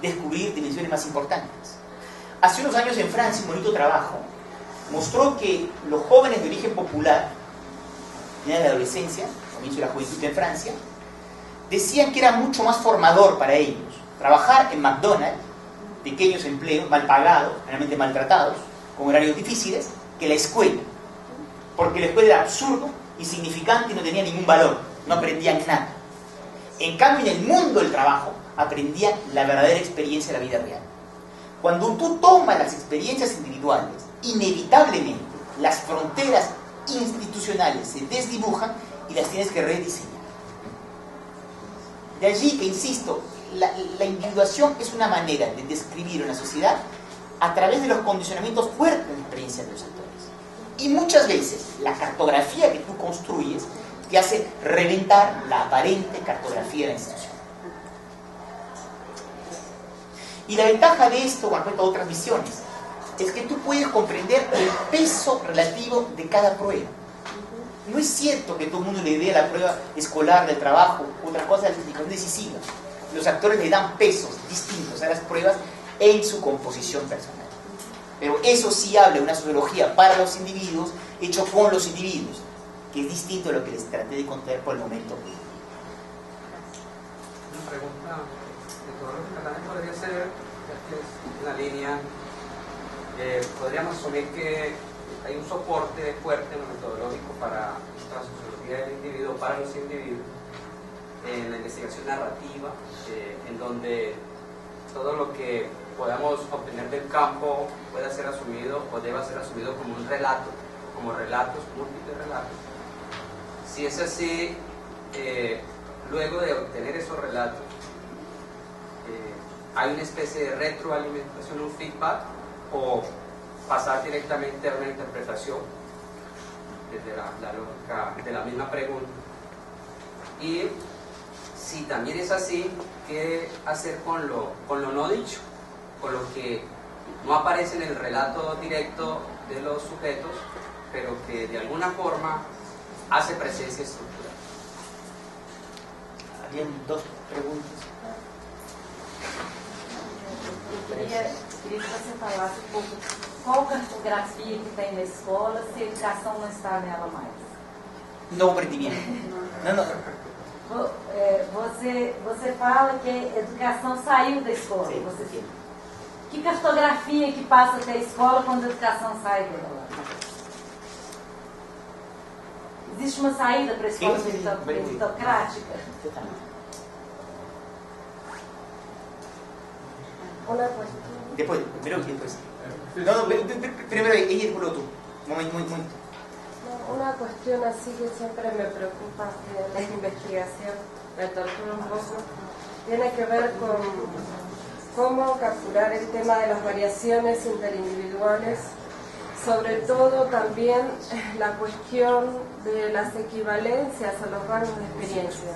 descubrir dimensiones más importantes. Hace unos años en Francia, un bonito trabajo mostró que los jóvenes de origen popular, en la adolescencia, comienzo de la juventud en Francia, decían que era mucho más formador para ellos trabajar en McDonald's, pequeños empleos, mal pagados, realmente maltratados, con horarios difíciles, que la escuela. Porque la escuela era absurdo, insignificante y no tenía ningún valor, no aprendían nada. En cambio, en el mundo del trabajo, aprendían la verdadera experiencia de la vida real. Cuando tú tomas las experiencias individuales, inevitablemente las fronteras institucionales se desdibujan y las tienes que rediseñar. De allí que, insisto, la individuación es una manera de describir una sociedad a través de los condicionamientos fuertes de la experiencia de los actores. Y muchas veces la cartografía que tú construyes te hace reventar la aparente cartografía de la institución. Y la ventaja de esto, con respecto a otras visiones, es que tú puedes comprender el peso relativo de cada prueba. No es cierto que todo el mundo le dé a la prueba escolar, del trabajo, otra cosa de la decisiva. Los actores le dan pesos distintos a las pruebas en su composición personal. Pero eso sí habla de una sociología para los individuos, hecho con los individuos, que es distinto a lo que les traté de contar por el momento. Una pregunta metodológica también podría ser, ya que Darmian, podríamos asumir que hay un soporte fuerte metodológico para la sociología del individuo, para los individuos, en la investigación narrativa, en donde todo lo que podamos obtener del campo pueda ser asumido o deba ser asumido como un relato, como relatos, múltiples relatos. Si es así, luego de obtener esos relatos, hay una especie de retroalimentación, un feedback, o pasar directamente a una interpretación desde la lógica de la misma pregunta. Y si también es así, ¿qué hacer con lo no dicho? Con lo que no aparece en el relato directo de los sujetos, pero que de alguna forma hace presencia estructural. Habían dos preguntas. Queria que você falasse um pouco qual cartografia que tem na escola se a educação não está nela mais. No comprendí bien. No. Você fala que a educação saiu da escola. Sí, Você, sí. que cartografia que passa até a escola quando a educação sai dela? Existe uma saída para a escola meritocrática? Una cuestión. Después, primero que después. No, primero ella y después tú. Momento. Una cuestión así que siempre me preocupa en la investigación, me tortura un poco, tiene que ver con cómo capturar el tema de las variaciones interindividuales, sobre todo también la cuestión de las equivalencias a los rangos de experiencia.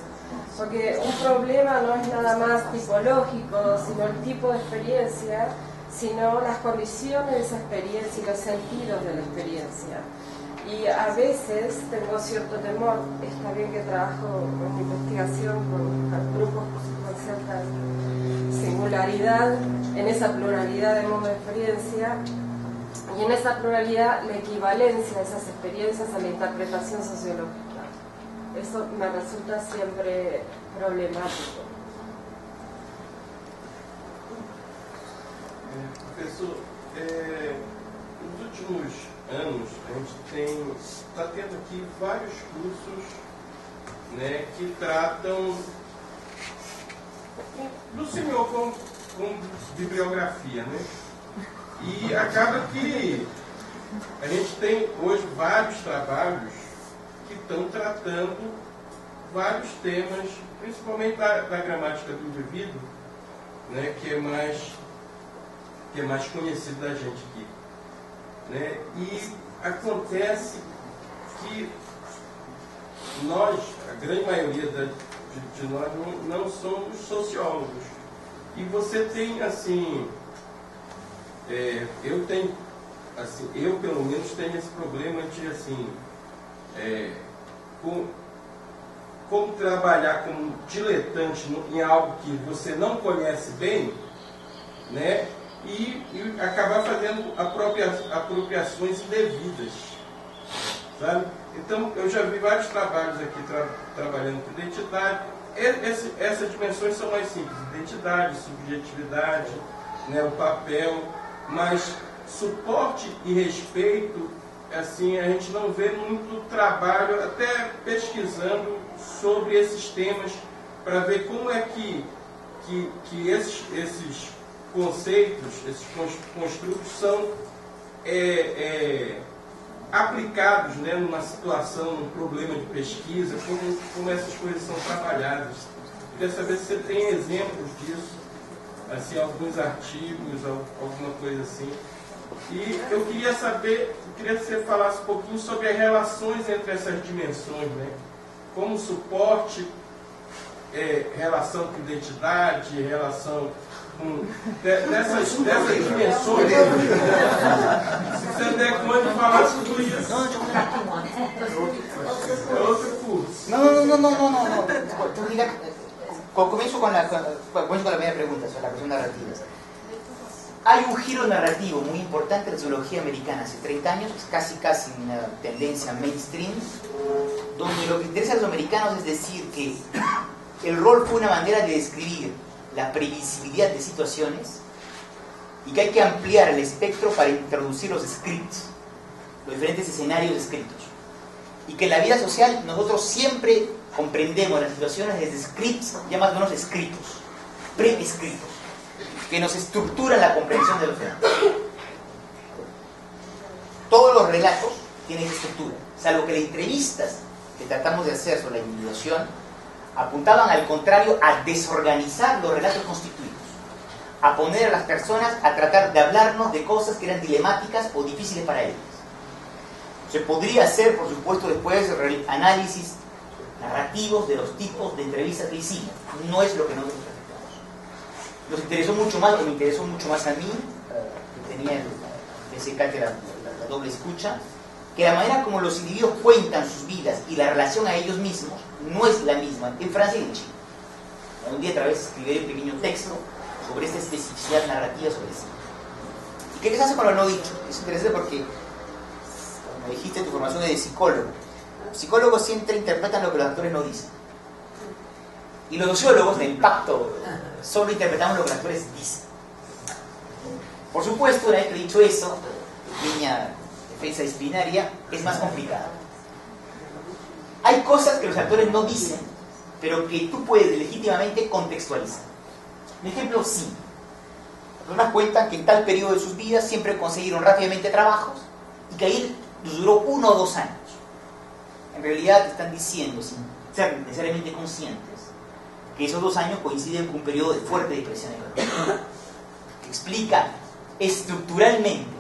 Porque un problema no es nada más tipológico, sino el tipo de experiencia, sino las condiciones de esa experiencia y los sentidos de la experiencia. Y a veces tengo cierto temor, está bien que trabajo en investigación con grupos con cierta singularidad, en esa pluralidad de modos de experiencia, y en esa pluralidad la equivalencia de esas experiencias a la interpretación sociológica. Eso me resulta siempre problemático. Professor, nos últimos anos a gente está tendo aqui vários cursos, né, que tratam do senhor com bibliografia, né? E acaba que a gente tem hoje vários trabalhos que estão tratando vários temas, principalmente da gramática do indivíduo, né, que é mais conhecido da gente aqui, né? E acontece que nós, a grande maioria de nós, não somos sociólogos. E você tem, assim, eu pelo menos tenho esse problema de, assim, como trabalhar como diletante em algo que você não conhece bem, né? E acabar fazendo apropriações indevidas, sabe? Então, eu já vi vários trabalhos aqui trabalhando com identidade. Essas dimensões são mais simples: identidade, subjetividade, né, o papel, mas suporte e respeito, assim, a gente não vê muito trabalho, até pesquisando sobre esses temas, para ver como é que esses conceitos, esses construtos são aplicados, né, numa situação, num problema de pesquisa, como essas coisas são trabalhadas. Queria saber se você tem exemplos disso, assim, alguns artigos, alguma coisa assim. E eu queria saber, que você falasse um pouquinho sobre as relações entre essas dimensões, né? Como suporte, relação com identidade, relação com dessas dimensões. Se você der conta de falar tudo isso. É outro curso. No. Comienzo con la primera pregunta, sobre la cuestión narrativa. Hay un giro narrativo muy importante en la sociología americana hace 30 años, es casi una tendencia mainstream, donde lo que interesa a los americanos es decir que el rol fue una manera de describir la previsibilidad de situaciones y que hay que ampliar el espectro para introducir los scripts, los diferentes escenarios escritos. Y que en la vida social nosotros siempre comprendemos las situaciones desde scripts, ya más o menos escritos, preescritos, que nos estructuran la comprensión de los fenómenos. Todos los relatos tienen estructura, salvo que las entrevistas que tratamos de hacer sobre la individuación apuntaban al contrario a desorganizar los relatos constituidos, a poner a las personas a tratar de hablarnos de cosas que eran dilemáticas o difíciles para ellas. Se podría hacer, por supuesto, después análisis narrativos de los tipos de entrevistas que hicimos. No es lo que nosotros tratamos. Nos interesó mucho más, o me interesó mucho más a mí, que tenía ese cátedra, la doble escucha, que la manera como los individuos cuentan sus vidas y la relación a ellos mismos no es la misma en Francia y en Chile. Un día otra vez escribiré un pequeño texto sobre esta especificidad narrativa sobre sí. ¿Y qué les hace con lo no dicho? Es interesante porque, como dijiste, tu formación es de psicólogo. Los psicólogos siempre interpretan lo que los actores no dicen. Y los sociólogos, del pacto, solo interpretamos lo que los actores dicen. Por supuesto, una vez que he dicho eso, pequeña defensa disciplinaria, es más complicado. Hay cosas que los actores no dicen, pero que tú puedes legítimamente contextualizar. Un ejemplo simple. Las personas cuentan que en tal periodo de sus vidas siempre consiguieron rápidamente trabajos y que ahí les duró 1 o 2 años. En realidad te están diciendo, sin ser necesariamente conscientes, que esos 2 años coinciden con un periodo de fuerte depresión económica, que explica estructuralmente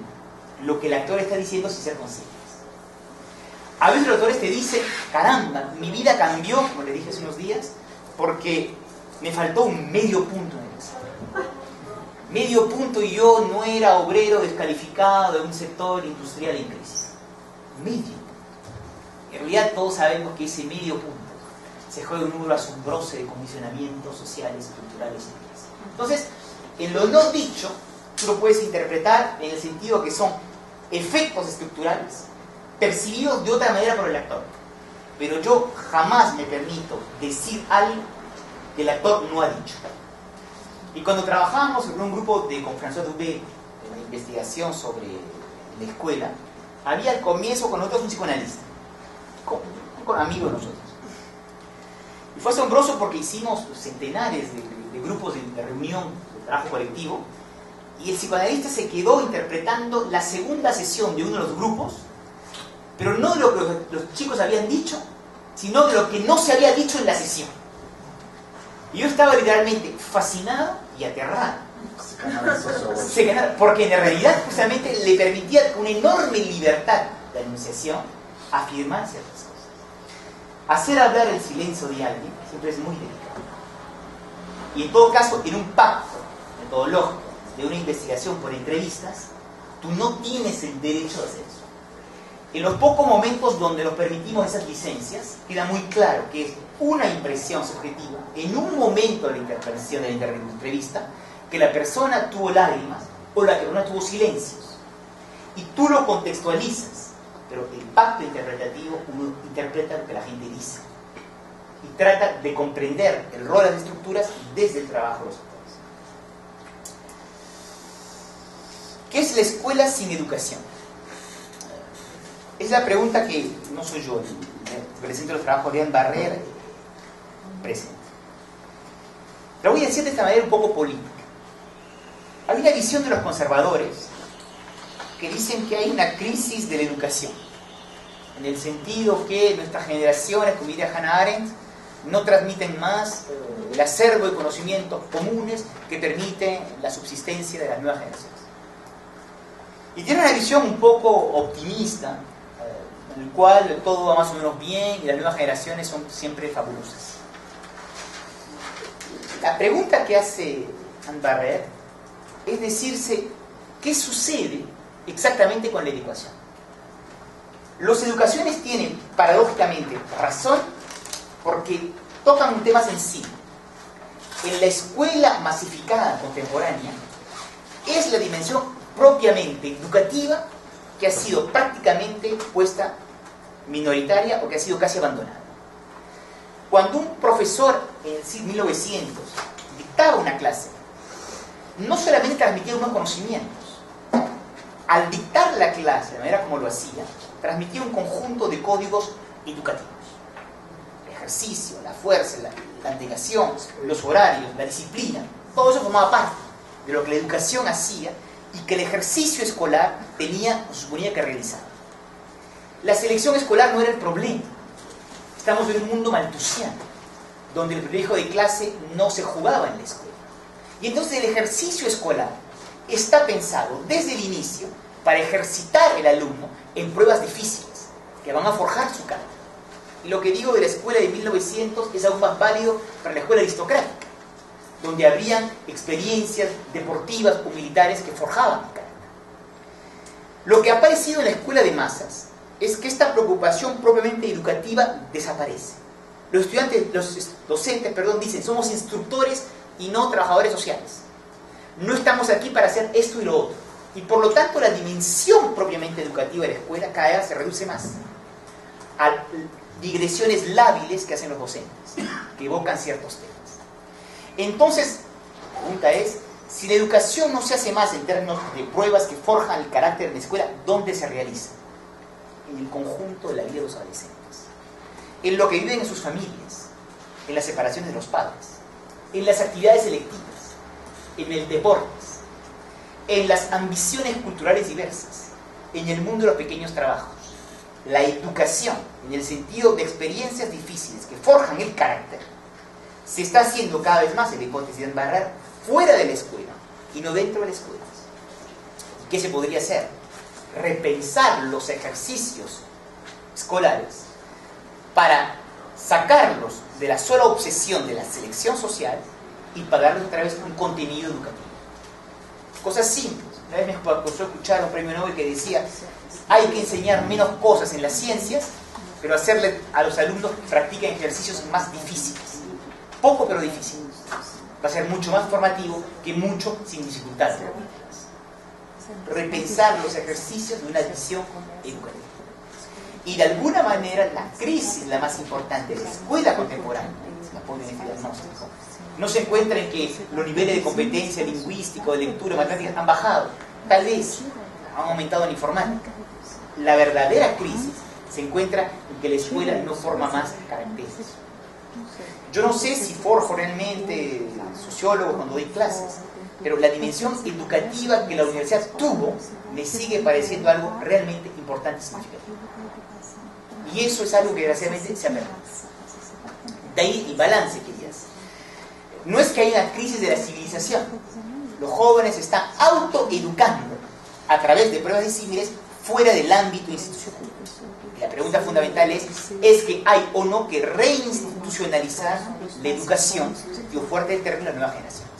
lo que el actor está diciendo sin ser conscientes. A veces los actores te dicen, caramba, mi vida cambió, como le dije hace unos días, porque me faltó un medio punto en el examen. Medio punto y yo no era obrero descalificado de un sector industrial en crisis. Medio. En realidad todos sabemos que ese medio punto se juega un número asombroso de condicionamientos sociales, culturales y demás. Entonces, en lo no dicho, tú lo puedes interpretar en el sentido que son efectos estructurales percibidos de otra manera por el actor. Pero yo jamás me permito decir algo que el actor no ha dicho. Y cuando trabajábamos en un grupo con François Dubé, en la investigación sobre la escuela, había al comienzo con nosotros un psicoanalista, con amigos de nosotros. Y fue asombroso porque hicimos centenares de grupos de reunión, de trabajo colectivo, y el psicoanalista se quedó interpretando la segunda sesión de uno de los grupos, pero no de lo que los chicos habían dicho, sino de lo que no se había dicho en la sesión. Y yo estaba literalmente fascinado y aterrado. Porque en realidad justamente le permitía con enorme libertad la enunciación afirmar ciertas cosas. Hacer hablar el silencio de alguien siempre es muy delicado. Y en todo caso, en un pacto metodológico de una investigación por entrevistas, tú no tienes el derecho de hacer eso. En los pocos momentos donde nos permitimos esas licencias, queda muy claro que es una impresión subjetiva, en un momento de la intervención de la entrevista, que la persona tuvo lágrimas o la persona tuvo silencios. Y tú lo contextualizas, pero el pacto interpretativo uno interpreta lo que la gente dice. Y trata de comprender el rol de las estructuras desde el trabajo de los autores. ¿Qué es la escuela sin educación? Es la pregunta que no soy yo, presento los trabajos de Anne Barrère, presente. La voy a decir de esta manera un poco política. Hay una visión de los conservadores que dicen que hay una crisis de la educación, en el sentido que nuestras generaciones, como diría Hannah Arendt, no transmiten más el acervo de conocimientos comunes que permiten la subsistencia de las nuevas generaciones. Y tiene una visión un poco optimista, en el cual todo va más o menos bien y las nuevas generaciones son siempre fabulosas. La pregunta que hace Anne Barrère es decirse qué sucede exactamente con la educación. Las educaciones tienen paradójicamente razón porque tocan un tema sencillo. En la escuela masificada contemporánea es la dimensión propiamente educativa que ha sido prácticamente puesta minoritaria o que ha sido casi abandonada. Cuando un profesor en el 1900 dictaba una clase, no solamente transmitía unos conocimientos, al dictar la clase, de manera como lo hacía, transmitía un conjunto de códigos educativos. El ejercicio, la fuerza, la abnegación, los horarios, la disciplina, todo eso formaba parte de lo que la educación hacía y que el ejercicio escolar tenía o suponía que realizar. La selección escolar no era el problema. Estamos en un mundo malthusiano, donde el privilegio de clase no se jugaba en la escuela. Y entonces el ejercicio escolar está pensado desde el inicio para ejercitar al alumno en pruebas difíciles que van a forjar su carácter. Y lo que digo de la escuela de 1900 es aún más válido para la escuela aristocrática, donde habrían experiencias deportivas o militares que forjaban el carácter. Lo que ha aparecido en la escuela de masas es que esta preocupación propiamente educativa desaparece. Los docentes, dicen, somos instructores y no trabajadores sociales. No estamos aquí para hacer esto y lo otro. Y por lo tanto la dimensión propiamente educativa de la escuela cada vez se reduce más a digresiones lábiles que hacen los docentes, que evocan ciertos temas. Entonces, la pregunta es, si la educación no se hace más en términos de pruebas que forjan el carácter de la escuela, ¿dónde se realiza? En el conjunto de la vida de los adolescentes. En lo que viven en sus familias, en las separaciones de los padres, en las actividades selectivas, en el deporte, en las ambiciones culturales diversas, en el mundo de los pequeños trabajos. La educación, en el sentido de experiencias difíciles que forjan el carácter, se está haciendo cada vez más en la hipótesis de embarrar fuera de la escuela y no dentro de la escuela. ¿Qué se podría hacer? Repensar los ejercicios escolares para sacarlos de la sola obsesión de la selección social y pagarles otra vez un contenido educativo. Cosas simples. Una vez me pasó a escuchar a un premio Nobel que decía: hay que enseñar menos cosas en las ciencias, pero hacerle a los alumnos que practiquen ejercicios más difíciles. Poco pero difícil. Va a ser mucho más formativo que mucho sin dificultad. Repensar los ejercicios de una visión educativa. Y de alguna manera la crisis, la más importante de la escuela contemporánea, la pone en este diagnóstico, no se encuentra en que los niveles de competencia lingüística, de lectura, matemáticas han bajado. Tal vez han aumentado en informática. La verdadera crisis se encuentra en que la escuela no forma más caracteres. Yo no sé si forjo realmente sociólogo cuando doy clases, pero la dimensión educativa que la universidad tuvo me sigue pareciendo algo realmente importante y significativo. Y eso es algo que desgraciadamente se ha perdido. De ahí el balance que ya hace. No es que haya una crisis de la civilización. Los jóvenes están autoeducando a través de pruebas disímiles fuera del ámbito institucional. Y la pregunta fundamental es que hay o no que reinstitucionalizar la educación que fuerte determina las nuevas generaciones.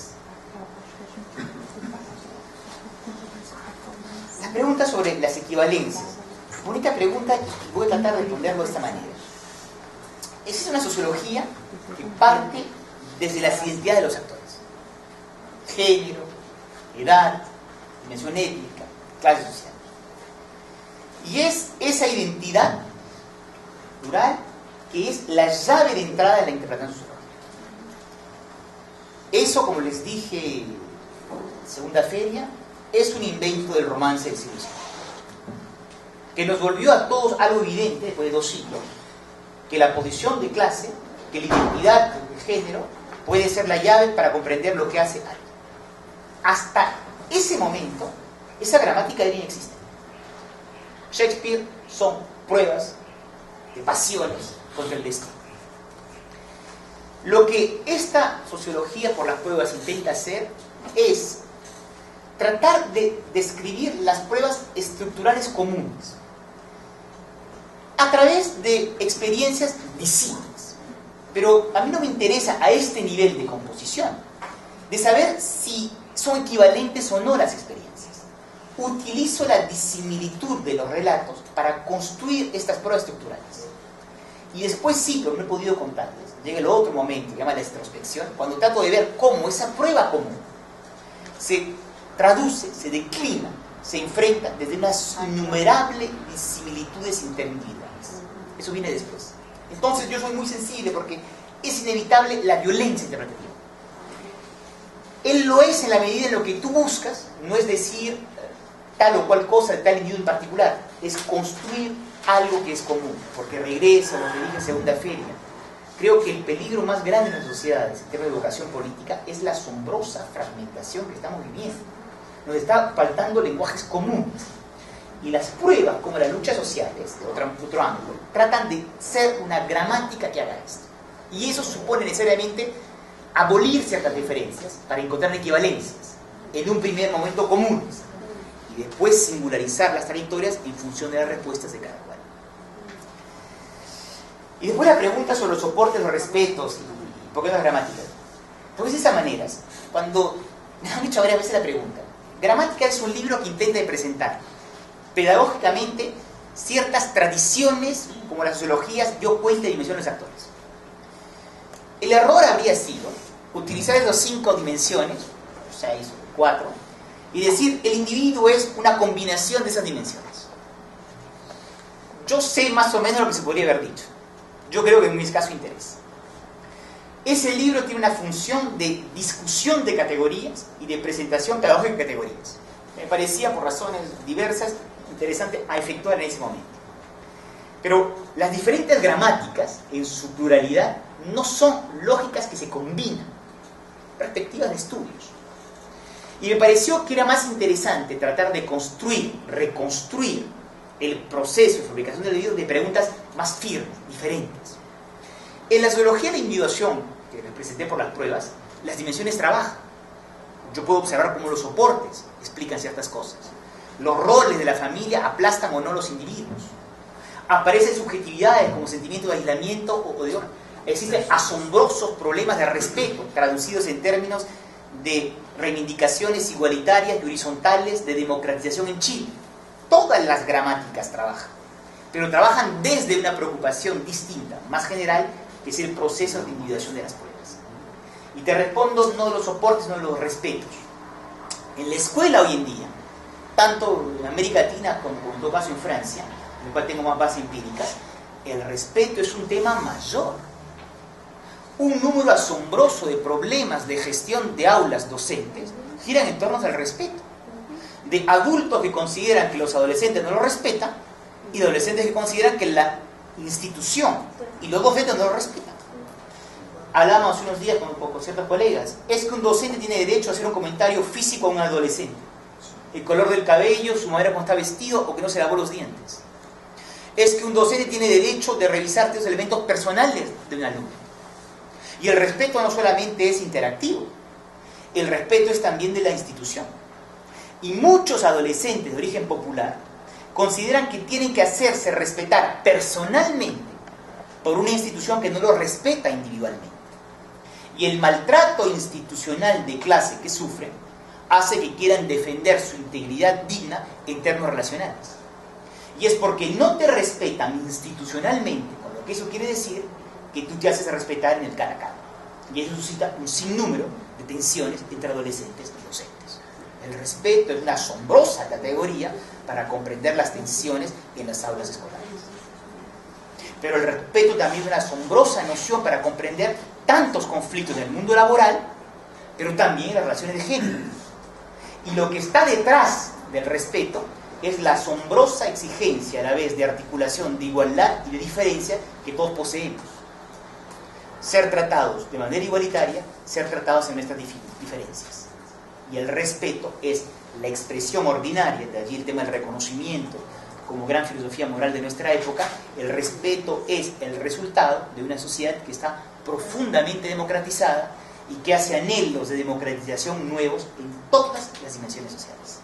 La pregunta sobre las equivalencias. Bonita pregunta y voy a tratar de responderlo de esta manera. Existe una sociología que parte desde las identidades de los actores. Género, edad, dimensión étnica, clase social. Y es esa identidad plural que es la llave de entrada de la interpretación sociológica. Eso, como les dije en segunda feria, es un invento del romance del siglo XIX, que nos volvió a todos algo evidente después de 2 siglos, que la posición de clase, que la identidad de género puede ser la llave para comprender lo que hace alguien. Hasta ese momento, esa gramática era inexistente. Shakespeare son pruebas de pasiones contra el destino. Lo que esta sociología por las pruebas intenta hacer es tratar de describir las pruebas estructurales comunes a través de experiencias disímiles. Pero a mí no me interesa a este nivel de composición de saber si son equivalentes o no las experiencias. Utilizo la disimilitud de los relatos para construir estas pruebas estructurales. Y después sí, pero no he podido contarles. Llega el otro momento, que se llama la introspección, cuando trato de ver cómo esa prueba común se traduce, se declina, se enfrenta desde unas innumerables disimilitudes interindividuales. Eso viene después. Entonces yo soy muy sensible porque es inevitable la violencia interpretativa. Él lo es en la medida en lo que tú buscas, no es decir tal o cual cosa de tal individuo en particular, es construir algo que es común, porque regresa a lo que dije en segunda feria. Creo que el peligro más grande en las sociedades en términos de educación política es la asombrosa fragmentación que estamos viviendo. Nos está faltando lenguajes comunes. Y las pruebas, como las luchas sociales, de otro ángulo, tratan de ser una gramática que haga esto. Y eso supone necesariamente abolir ciertas diferencias para encontrar equivalencias, en un primer momento comunes, y después singularizar las trayectorias en función de las respuestas de cada cual. Y después la pregunta sobre los soportes, los respetos y por qué las gramáticas. Entonces, de esas maneras, cuando me han hecho varias veces la pregunta, Gramática es un libro que intenta presentar pedagógicamente ciertas tradiciones, como las sociologías, yo cuenta y dimensiones actores. El error habría sido utilizar esas 5 dimensiones, 6 o 4, y decir el individuo es una combinación de esas dimensiones. Yo sé más o menos lo que se podría haber dicho. Yo creo que en mi escaso interés. Ese libro tiene una función de discusión de categorías y de presentación pedagógica de categorías. Me parecía, por razones diversas, interesante a efectuar en ese momento. Pero las diferentes gramáticas, en su pluralidad, no son lógicas que se combinan, perspectivas de estudios. Y me pareció que era más interesante tratar de construir, reconstruir el proceso de fabricación del individuo de preguntas más firmes, diferentes. En la sociología de la individuación, que les presenté por las pruebas, las dimensiones trabajan. Yo puedo observar cómo los soportes explican ciertas cosas. Los roles de la familia aplastan o no los individuos. Aparecen subjetividades como sentimiento de aislamiento o de orden. Existen asombrosos problemas de respeto, traducidos en términos de reivindicaciones igualitarias y horizontales de democratización en Chile. Todas las gramáticas trabajan, pero trabajan desde una preocupación distinta, más general, que es el proceso de individuación de las pruebas. Y te respondo no de los soportes, no de los respetos. En la escuela hoy en día, tanto en América Latina como en todo caso en Francia, en el cual tengo más base empírica, el respeto es un tema mayor. Un número asombroso de problemas de gestión de aulas docentes giran en torno al respeto. De adultos que consideran que los adolescentes no lo respetan y de adolescentes que consideran que la institución y los docentes no lo respetan. Hablábamos hace unos días con ciertos colegas. Es que un docente tiene derecho a hacer un comentario físico a un adolescente. El color del cabello, su manera como está vestido o que no se lavó los dientes. Es que un docente tiene derecho de revisar los elementos personales de un alumno. Y el respeto no solamente es interactivo, el respeto es también de la institución. Y muchos adolescentes de origen popular consideran que tienen que hacerse respetar personalmente por una institución que no los respeta individualmente. Y el maltrato institucional de clase que sufren hace que quieran defender su integridad digna en términos relacionales. Y es porque no te respetan institucionalmente, con lo que eso quiere decir que tú te haces respetar en el cara a cara. Y eso suscita un sinnúmero de tensiones entre adolescentes y docentes. El respeto es una asombrosa categoría para comprender las tensiones en las aulas escolares. Pero el respeto también es una asombrosa noción para comprender tantos conflictos en el mundo laboral, pero también en las relaciones de género. Y lo que está detrás del respeto es la asombrosa exigencia a la vez de articulación de igualdad y de diferencia que todos poseemos. Ser tratados de manera igualitaria, ser tratados en nuestras diferencias. Y el respeto es la expresión ordinaria, de allí el tema del reconocimiento como gran filosofía moral de nuestra época. El respeto es el resultado de una sociedad que está profundamente democratizada y que hace anhelos de democratización nuevos en todas las dimensiones sociales.